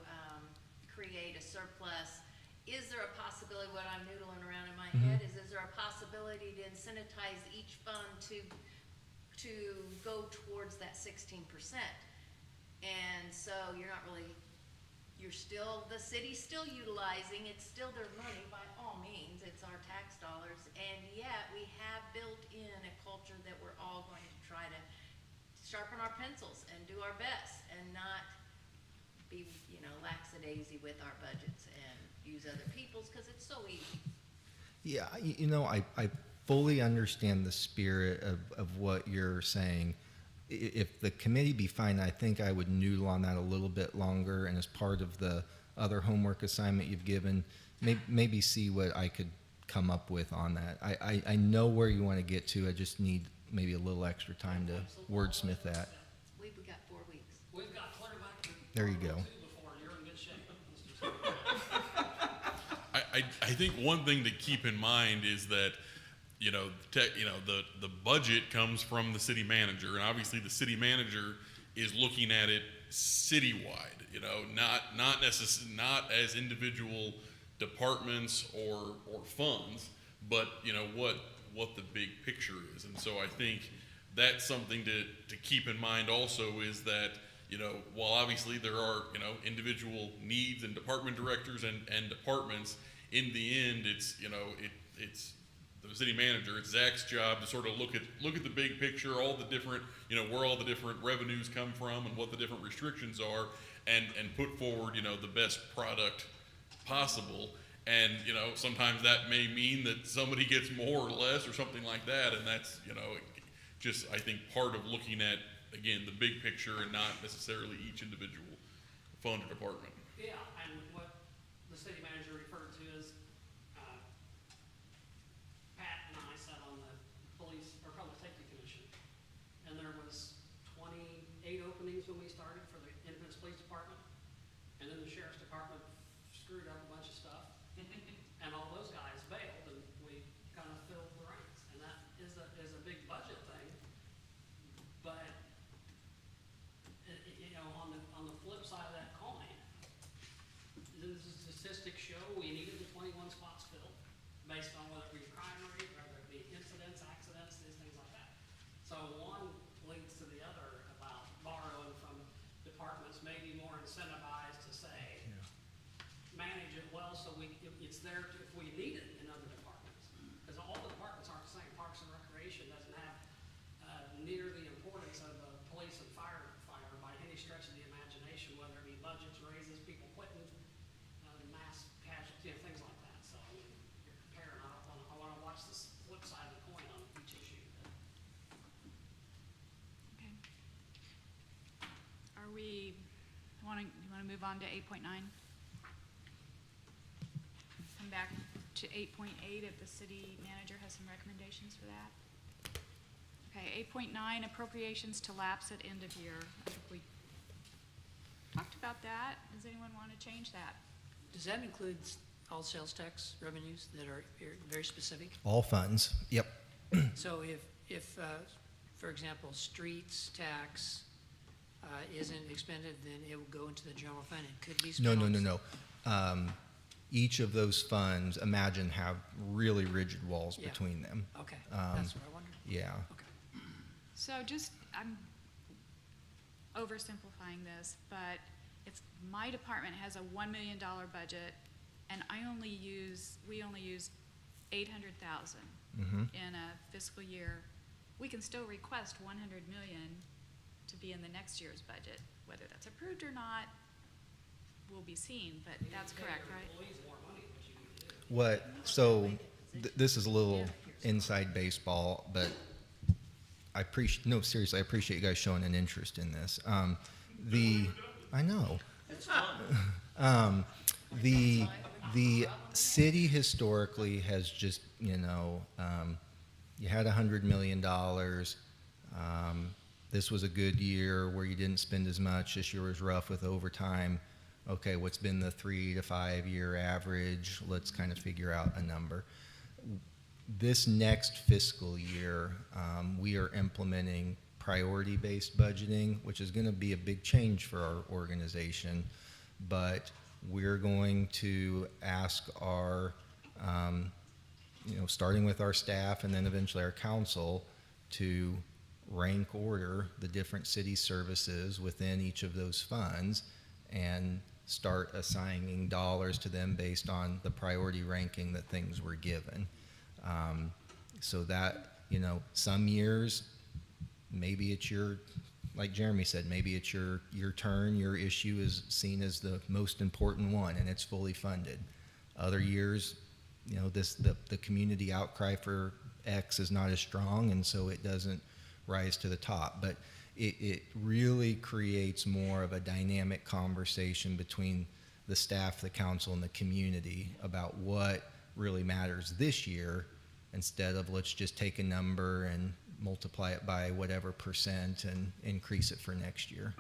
create a surplus. Is there a possibility, what I'm noodling around in my head is there a possibility to incentivize each fund to go towards that 16%? And so you're not really, the city's still utilizing, it's still their money by all means, it's our tax dollars, and yet we have built in a culture that we're all going to try to sharpen our pencils and do our best and not be, lackadaisy with our budgets and use other people's, because it's so easy.
Yeah, I fully understand the spirit of what you're saying. If the committee be fine, I think I would noodle on that a little bit longer, and as part of the other homework assignment you've given, maybe see what I could come up with on that. I know where you want to get to. I just need maybe a little extra time to wordsmith that.
We've got 4 weeks.
we've got clear back to
There you go.
World War II before, and you're in good shape, Mr. Smith.
I think one thing to keep in mind is that, the budget comes from the city manager, and obviously the city manager is looking at it citywide, not as individual departments or funds, but, what the big picture is. And so I think that's something to keep in mind also is that, while obviously there are, individual needs and department directors and departments, in the end, it's the city manager. It's Zach's job to sort of look at the big picture, all the different, you know, where all the different revenues come from and what the different restrictions are, and put forward, you know, the best product possible. And, you know, sometimes that may mean that somebody gets more or less or something like that, and that's, you know, just, I think, part of looking at, again, the big picture and not necessarily each individual fund or department.
Yeah, and what the city manager referred to is, Pat and I sat on the police, or public safety commission, and there was 28 openings when we started for the Independence Police Department, and then the sheriff's department screwed up a bunch of stuff, and all those guys bailed, and we kind of filled the ranks, and that is a big budget thing, but, you know, on the flip side of that coin, the statistics show we needed the 21 spots filled, based on whether it be crime rate, whether it be incidents, accidents, these things like that. So one leads to the other about borrowing from departments, maybe more incentivized to say, manage it well, so it's there if we need it in other departments. Because all the departments aren't the same. Parks and Recreation doesn't have near the importance of police and fire by any stretch of the imagination, whether it be budgets, raises, people quitting, mass casualty, and things like that. So I mean, you're comparing. I want to watch the flip side of the coin on each issue.
Okay. Are we, you want to move on to 8.9? Come back to 8.8 if the city manager has some recommendations for that. Okay, 8.9, appropriations to lapse at end of year. I think we talked about that. Does anyone want to change that?
Does that include all sales tax revenues that are very specific?
All funds, yep.
So if for example, streets tax isn't expended, then it will go into the general fund and could be spent on.
No. Each of those funds, imagine, have really rigid walls
Yeah.
between them.
Okay, that's what I wondered.
Yeah.
Okay.
So just, I'm oversimplifying this, but if my department has a $1 million budget and we only use 800,000 in a fiscal year, we can still request 100 million to be in the next year's budget. Whether that's approved or not will be seen, but that's correct, right?
This is a little inside baseball, but I appreciate you guys showing an interest in this. I know.
It's fun.
The city historically has just, you had $100 million. This was a good year where you didn't spend as much. This year was rough with overtime. Okay, what's been the 3 to 5 year average? Let's kind of figure out a number. This next fiscal year, we are implementing priority-based budgeting, which is going to be a big change for our organization, but we're going to ask our, starting with our staff and then eventually our council, to rank order the different city services within each of those funds and start assigning dollars to them based on the priority ranking that things were given. So that, some years, maybe it's like Jeremy said, maybe it's your turn, your issue is seen as the most important one and it's fully funded. Other years, the community outcry for X is not as strong, and so it doesn't rise to the top. But it really creates more of a dynamic conversation between the staff, the council, and the community about what really matters this year, instead of let's just take a number and multiply it by whatever percent and increase it for next year.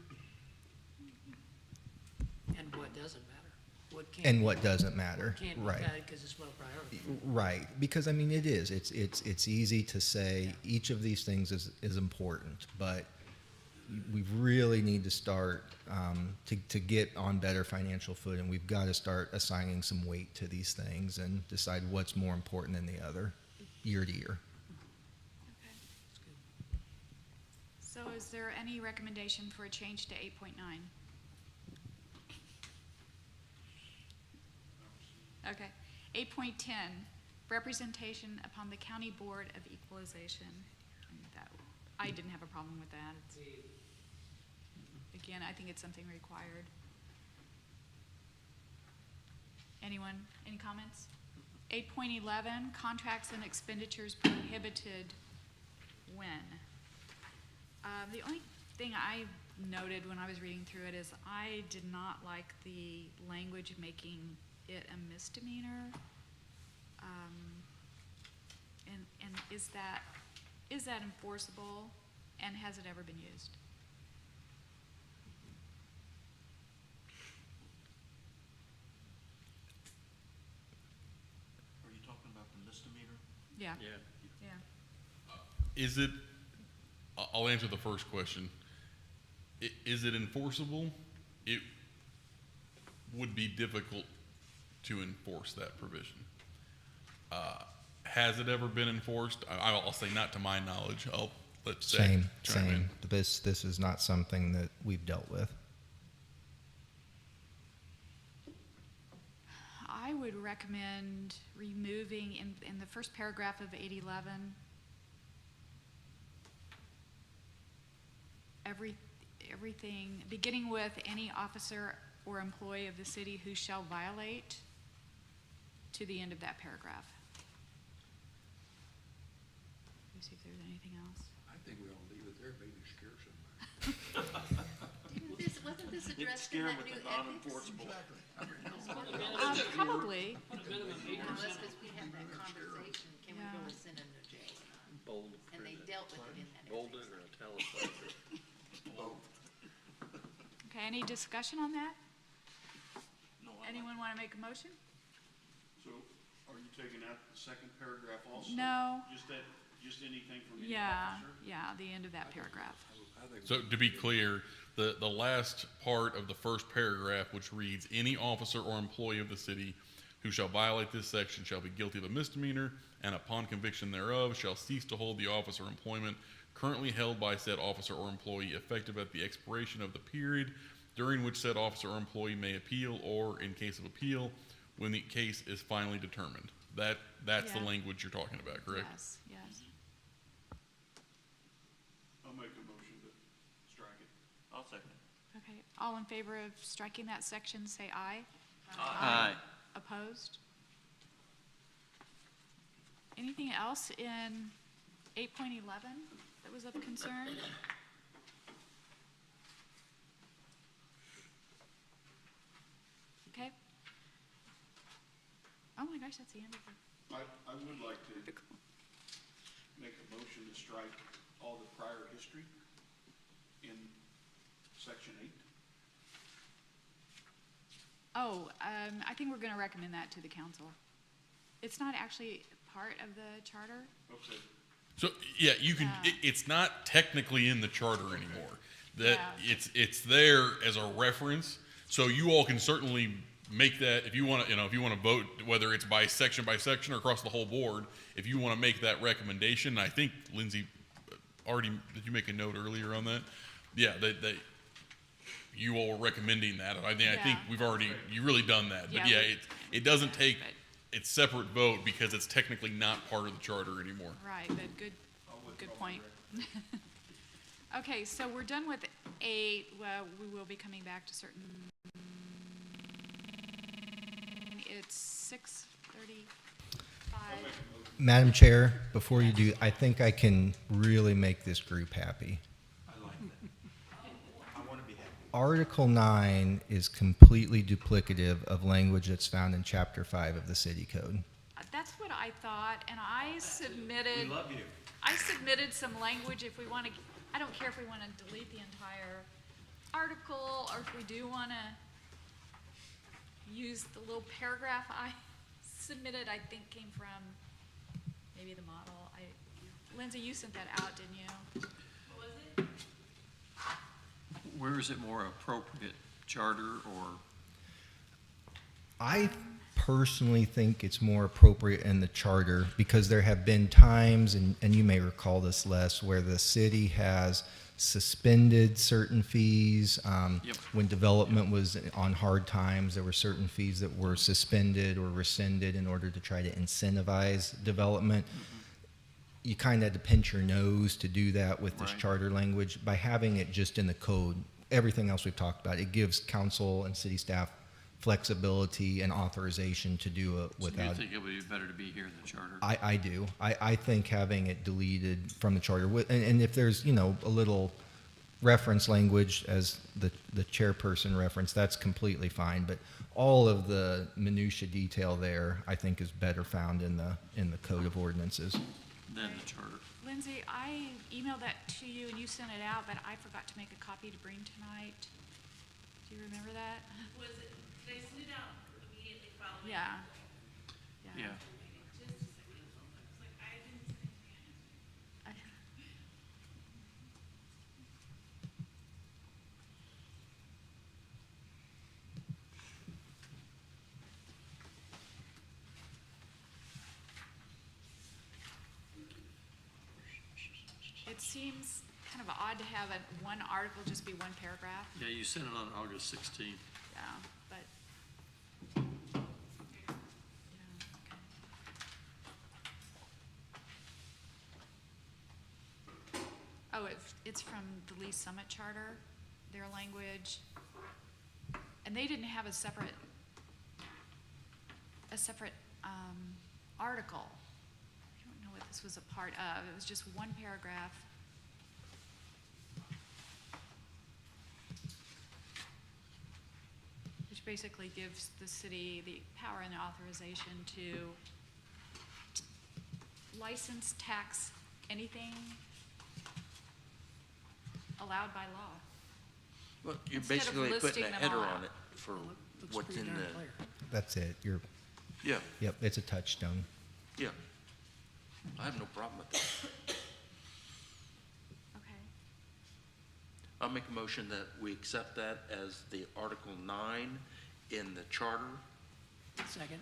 And what doesn't matter?
What doesn't matter,
Can't be
right?
added because it's low priority.
Right, because it is. It's easy to say each of these things is important, but we really need to start to get on better financial footing. We've got to start assigning some weight to these things and decide what's more important than the other, year to year.
Okay. So is there any recommendation for a change to 8.9? Okay. 8.10, representation upon the County Board of Equalization. And that, I didn't have a problem with that. Again, I think it's something required. Anyone, any comments? 8.11, contracts and expenditures prohibited when? The only thing I noted when I was reading through it is I did not like the language making it a misdemeanor. And is that enforceable, and has it ever been used?
Are you talking about the misdemeanor?
Yeah.
Yeah.
Yeah.
Is it, I'll answer the first question. Is it enforceable? It would be difficult to enforce that provision. Has it ever been enforced? I'll say not to my knowledge. I'll let Zach chime in.
This is not something that we've dealt with.
I would recommend removing in the first paragraph of 811, everything, beginning with any officer or employee of the city who shall violate, to the end of that paragraph. Let me see if there's anything else.
I think we ought to leave it there, maybe scare somebody.
Wasn't this addressed in that new ethics?
Probably.
Put a minimum
No,
8%.
that's because we had that conversation, can we really send them to jail or not?
Bold.
And they dealt with it in that
Bolded
ethics.
or italicized?
Okay, any discussion on that? Anyone want to make a motion?
So are you taking out the second paragraph also?
No.
Just anything from any
Yeah,
officer?
yeah, the end of that paragraph.
So to be clear, the last part of the first paragraph, which reads, any officer or employee of the city who shall violate this section shall be guilty of a misdemeanor, and upon conviction thereof shall cease to hold the office or employment currently held by said officer or employee effective at the expiration of the period during which said officer or employee may appeal, or in case of appeal, when the case is finally determined. That's the
Yeah.
language you're talking about, correct?
Yes, yes.
I'll make a motion to strike it.
I'll second.
Okay, all in favor of striking that section, say aye.
Aye.
Opposed? Anything else in 8.11 that was of concern? Okay. Oh my gosh, that's the end of it.
I would like to make a motion to strike all the prior history in section 8.
Oh, I think we're going to recommend that to the council. It's not actually part of the charter.
Okay.
So, yeah, you can,
Yeah.
it's not technically in the charter anymore. That,
Yeah.
it's there as a reference, so you all can certainly make that, if you want to, if you want to vote, whether it's by section or across the whole board, if you want to make that recommendation, I think, Lindsay, already, did you make a note earlier on that? Yeah, that you all were recommending that, and I think
Yeah.
we've already, you've really done that, but
Yeah,
yeah, it doesn't take
but-
its separate vote because it's technically not part of the charter anymore.
Right, but good point. Okay, so we're done with 8. Well, we will be coming back to certain. It's 6:35.
Madam Chair, before you do, I think I can really make this group happy.
I like that. I want to be happy.
Article 9 is completely duplicative of language that's found in Chapter 5 of the City Code.
That's what I thought, and I submitted.
We love you.
I submitted some language if we want to, I don't care if we want to delete the entire article, or if we do want to use the little paragraph I submitted, I think came from maybe the model. Lindsay, you sent that out, didn't you?
What was it?
Where is it more appropriate, charter or?
I personally think it's more appropriate in the charter because there have been times, and you may recall this, Les, where the city has suspended certain fees.
Yep.
When development was on hard times, there were certain fees that were suspended or rescinded in order to try to incentivize development. You kind of had to pinch your nose to do that with this
Right.
charter language. By having it just in the code, everything else we've talked about, it gives council and city staff flexibility and authorization to do it
So you
without.
think it would be better to be here in the charter?
I do. I think having it deleted from the charter, and if there's, a little reference language as the chairperson referenced, that's completely fine. But all of the minutia detail there, I think, is better found in the code of ordinances.
Then the charter.
Lindsay, I emailed that to you and you sent it out, but I forgot to make a copy to bring tonight. Do you remember that?
Was it, did I send it out immediately following?
Yeah.
Yeah.
Just a second. I was like, I didn't send anything.
It seems kind of odd to have one article just be one paragraph.
Yeah, you sent it on August 16th.
Yeah, but. Yeah, okay. Oh, it's from the Lee Summit Charter, their language. And they didn't have a separate article. I don't know what this was a part of. It was just one paragraph. Which basically gives the city the power and the authorization to license, tax anything allowed by law.
Well, you're
Instead of
basically putting
listing
a
them
header
all
on
out.
it for
Looks
what's
pretty
in
darn
the,
clear.
That's it.
yeah,
Yep, it's a touchstone.
yeah. I have no problem with that.
Okay.
I'll make a motion that we accept that as the Article 9 in the charter.
Second.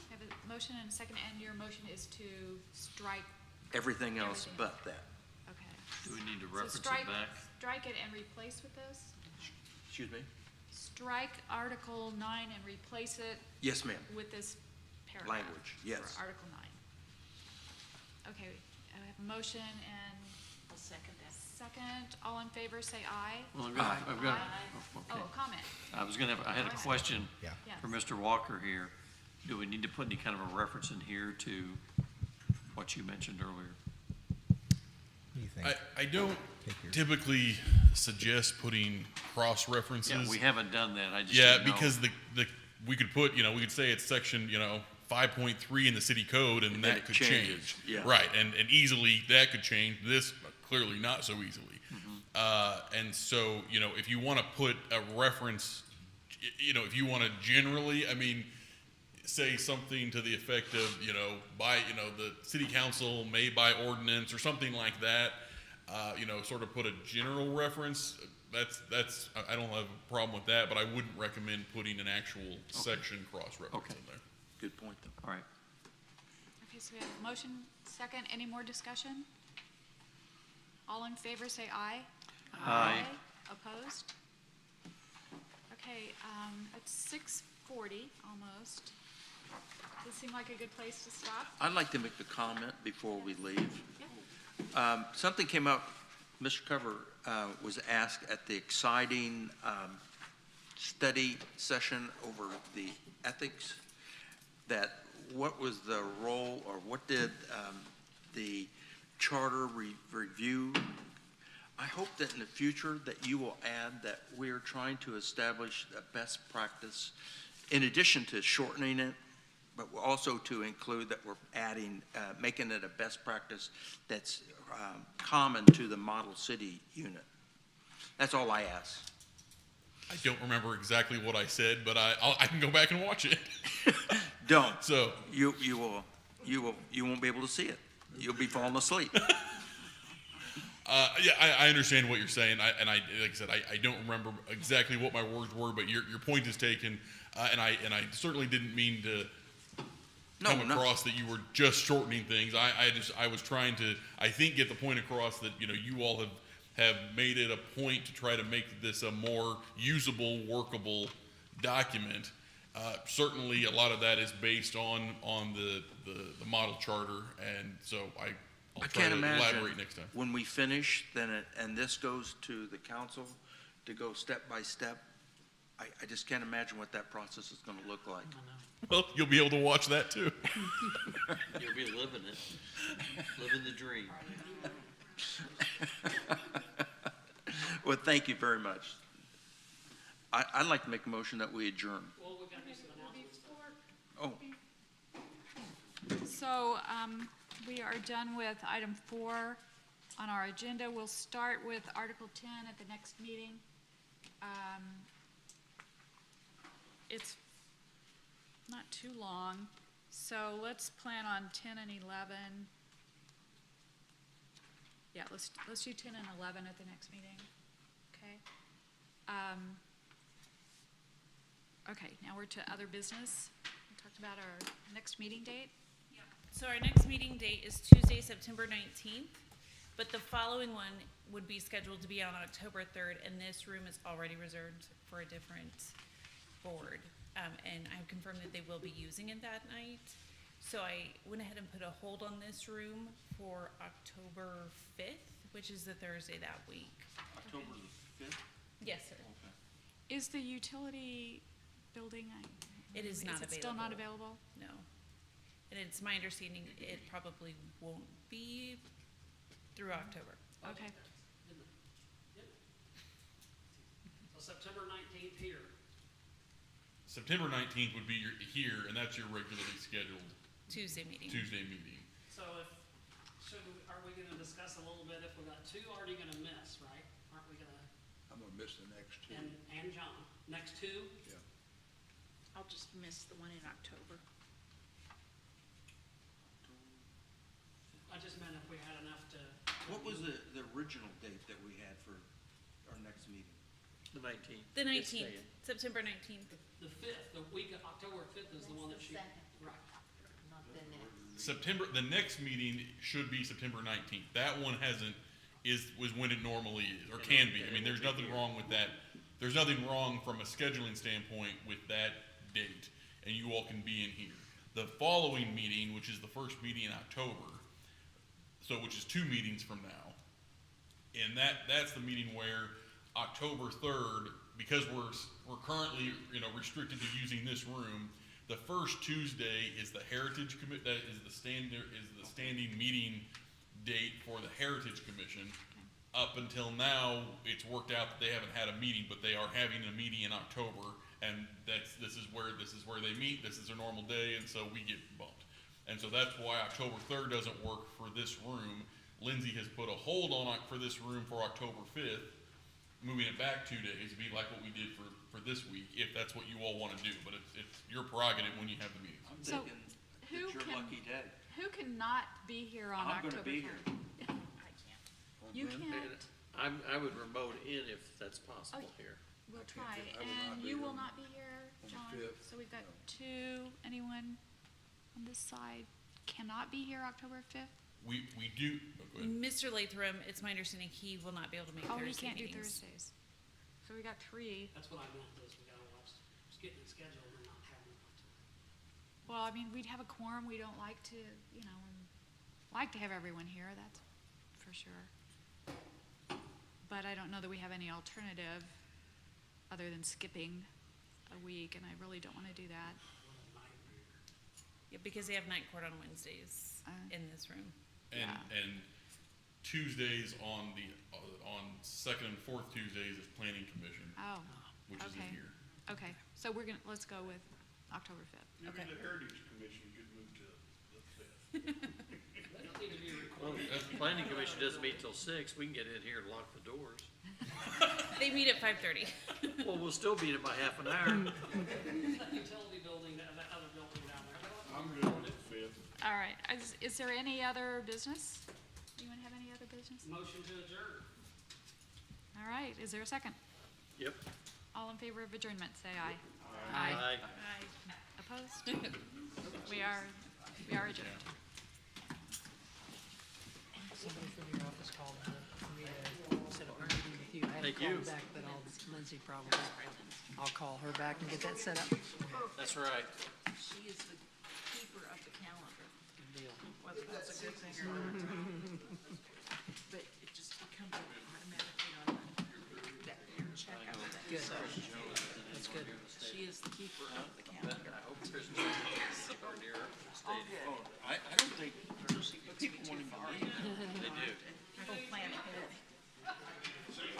I have a motion and a second, and your motion is to strike,
Everything else
Everything.
but that.
Do
okay.
we need to
So
reference
strike,
it back?
strike it and replace with this?
Excuse me?
Strike Article 9 and replace it
Yes, ma'am.
with this paragraph.
Language, yes.
For Article 9. Okay, I have a motion and
I'll second that.
second. All in favor, say aye.
Well, I've got,
Aye.
oh,
Oh,
okay.
comment.
I had a question
Yeah.
Yes.
for Mr. Walker here. Do we need to put any kind of a reference in here to what you mentioned earlier?
What do you think?
I don't
Take your-
typically suggest putting cross references.
Yeah, we haven't done that. I just
Yeah,
didn't know.
because we could put, we could say it's section, 5.3 in the city code, and
And then
that
it
could
changes,
change.
yeah.
Right, and easily that could change. This clearly not so easily. And so, if you want to put a reference, if you want to generally, say something to the effect of, by, the city council may by ordinance or something like that, sort of put a general reference. That's I don't have a problem with that, but I wouldn't recommend putting an actual section cross-reference
Okay.
in there.
Good point, though.
All right.
Okay, so we have a motion, second. Any more discussion? All in favor, say aye.
Aye.
Opposed? Okay, it's 6:40 almost. Does it seem like a good place to stop?
I'd like to make a comment before we leave.
Yeah.
Something came up, Mr. Cover was asked at the exciting study session over the ethics, that what was the role, or what did the charter review? I hope that in the future that you will add that we're trying to establish a best practice, in addition to shortening it, but also to include that we're adding, making it a best practice that's common to the model city unit. That's all I ask.
I don't remember exactly what I said, but I can go back and watch it.
Don't.
So,
You won't be able to see it. You'll be falling asleep.
yeah, I understand what you're saying, like I said, I don't remember exactly what my words were, but your point is taken, and I certainly didn't mean to come
No.
across that you were just shortening things. I was trying to, I think, get the point across that, you all have have made it a point to try to make this a more usable, workable document. Certainly, a lot of that is based on the model charter, and so I'll
I
try
can't
to
imagine
elaborate next time.
when we finish, and this goes to the council to go step by step. I just can't imagine what that process is gonna look like.
Well, you'll be able to watch that too.
You'll be living it, living the dream.
Well, thank you very much. I'd like to make a motion that we adjourn.
Well, we've got to do some announcements.
Oh,
So, we are done with item 4 on our agenda. We'll start with Article 10 at the next meeting. It's not too long, so let's plan on 10 and 11. Yeah, let's do 10 and 11 at the next meeting, okay? Okay, now we're to other business. We talked about our next meeting date.
So our next meeting date is Tuesday, September 19th, but the following one would be scheduled to be on October 3rd, and this room is already reserved for a different board. And I've confirmed that they will be using it that night. So I went ahead and put a hold on this room for October 5th, which is the Thursday that week.
October the 5th?
Yes, sir.
Is the utility building?
It is not
Is it still not
available.
available?
No. And it's my understanding it probably won't be through October.
Okay.
So September 19th here.
September 19th would be here, and that's your regularly scheduled
Tuesday meeting.
Tuesday meeting.
So are we gonna discuss a little bit if we got 2 already gonna miss, right? Aren't we gonna,
I'm gonna miss the next 2.
and John, next 2?
Yeah.
I'll just miss the one in October.
I just meant if we had enough to.
What was the original date that we had for our next meeting?
The 19th.
The
It's
19th,
staying.
September 19th.
The 5th, the week of October 5th is the one that she.
That's the
Right.
Not the next.
The next meeting should be September 19th. That one was when it normally is, or can be. I mean, there's nothing wrong with that. There's nothing wrong from a scheduling standpoint with that date, and you all can be in here. The following meeting, which is the first meeting in October, which is 2 meetings from now, and that's the meeting where October 3rd, because we're currently, restricted to using this room, the first Tuesday is the Heritage that is the standing meeting date for the Heritage Commission. Up until now, it's worked out that they haven't had a meeting, but they are having a meeting in October, and this is where they meet, this is their normal day, and so we get bumped. And so that's why October 3rd doesn't work for this room. Lindsay has put a hold on it for this room for October 5th, moving it back 2 days, to be like what we did for this week, if that's what you all want to do, but it's your prerogative when you have the meetings.
I'm
So,
thinking
who
it's your
can-
lucky day.
Who cannot be here on
I'm
October
gonna be
3rd?
here.
You can't?
I would remote in if that's possible here.
We'll
I can't
try.
do- I will not
And
be
you
here
will
on-
not be here,
on the
John?
5th,
So we've got
no.
2. Anyone on this side cannot be here October 5th?
We do, go ahead.
Mr. Latham, it's my understanding he will not be able to make
Oh,
Thursday
he can't do
meetings.
Thursdays. So we got 3.
That's what I meant, is we gotta watch, just getting it scheduled and not having enough time.
Well, I mean, we'd have a quorum. We don't like to, like to have everyone here, that's for sure. But I don't know that we have any alternative other than skipping a week, and I really don't want to do that.
Yeah, because they have night court on Wednesdays in this room.
And Tuesdays on second and fourth Tuesdays is Planning Commission,
Oh,
which is
okay.
in here.
Okay, so let's go with October 5th.
Maybe
Okay.
the Heritage Commission could move to the 5th.
They don't need to be
Well,
recorded.
if the planning commission doesn't meet till 6, we can get in here and lock the doors.
They meet at 5:30.
Well, we'll still beat it by half an hour.
That utility building, that other building down there.
I'm good with the 5th.
All right, is there any other business? Anyone have any other business?
Motion to adjourn.
All right, is there a second?
Yep.
All in favor of adjournment, say aye.
Aye.
Opposed? We are adjourned.
Somebody from your office called for me to set hadn't
Thank
called
you.
back, but Lindsay probably. I'll call her back and get that set up.
That's right.
She is the keeper of the calendar,
Good deal.
whether that's a good thing or not. But it just becomes automatically on that, your check out of that.
Good.
So
That's good.
she is the keeper of the calendar.
I hope there's no somewhere near stadium.
I don't think people want to believe it.
They do.
Go plan ahead.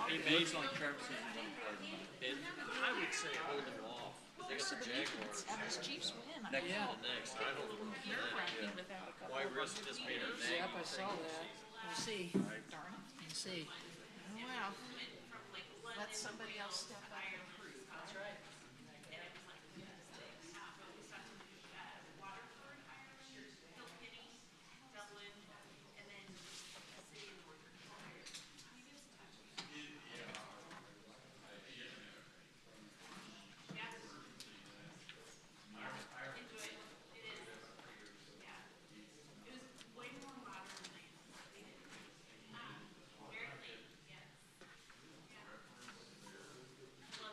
He made like Travis and I would say hold them off. They got the Jaguars
That was Chiefs win.
next to the next. I hold them off.
Nerve-wracking without a couple
Why
of
risk this being a
Yep,
name?
I saw that. We'll see.
darn it.
We'll see.
Oh, wow. Let somebody else step up and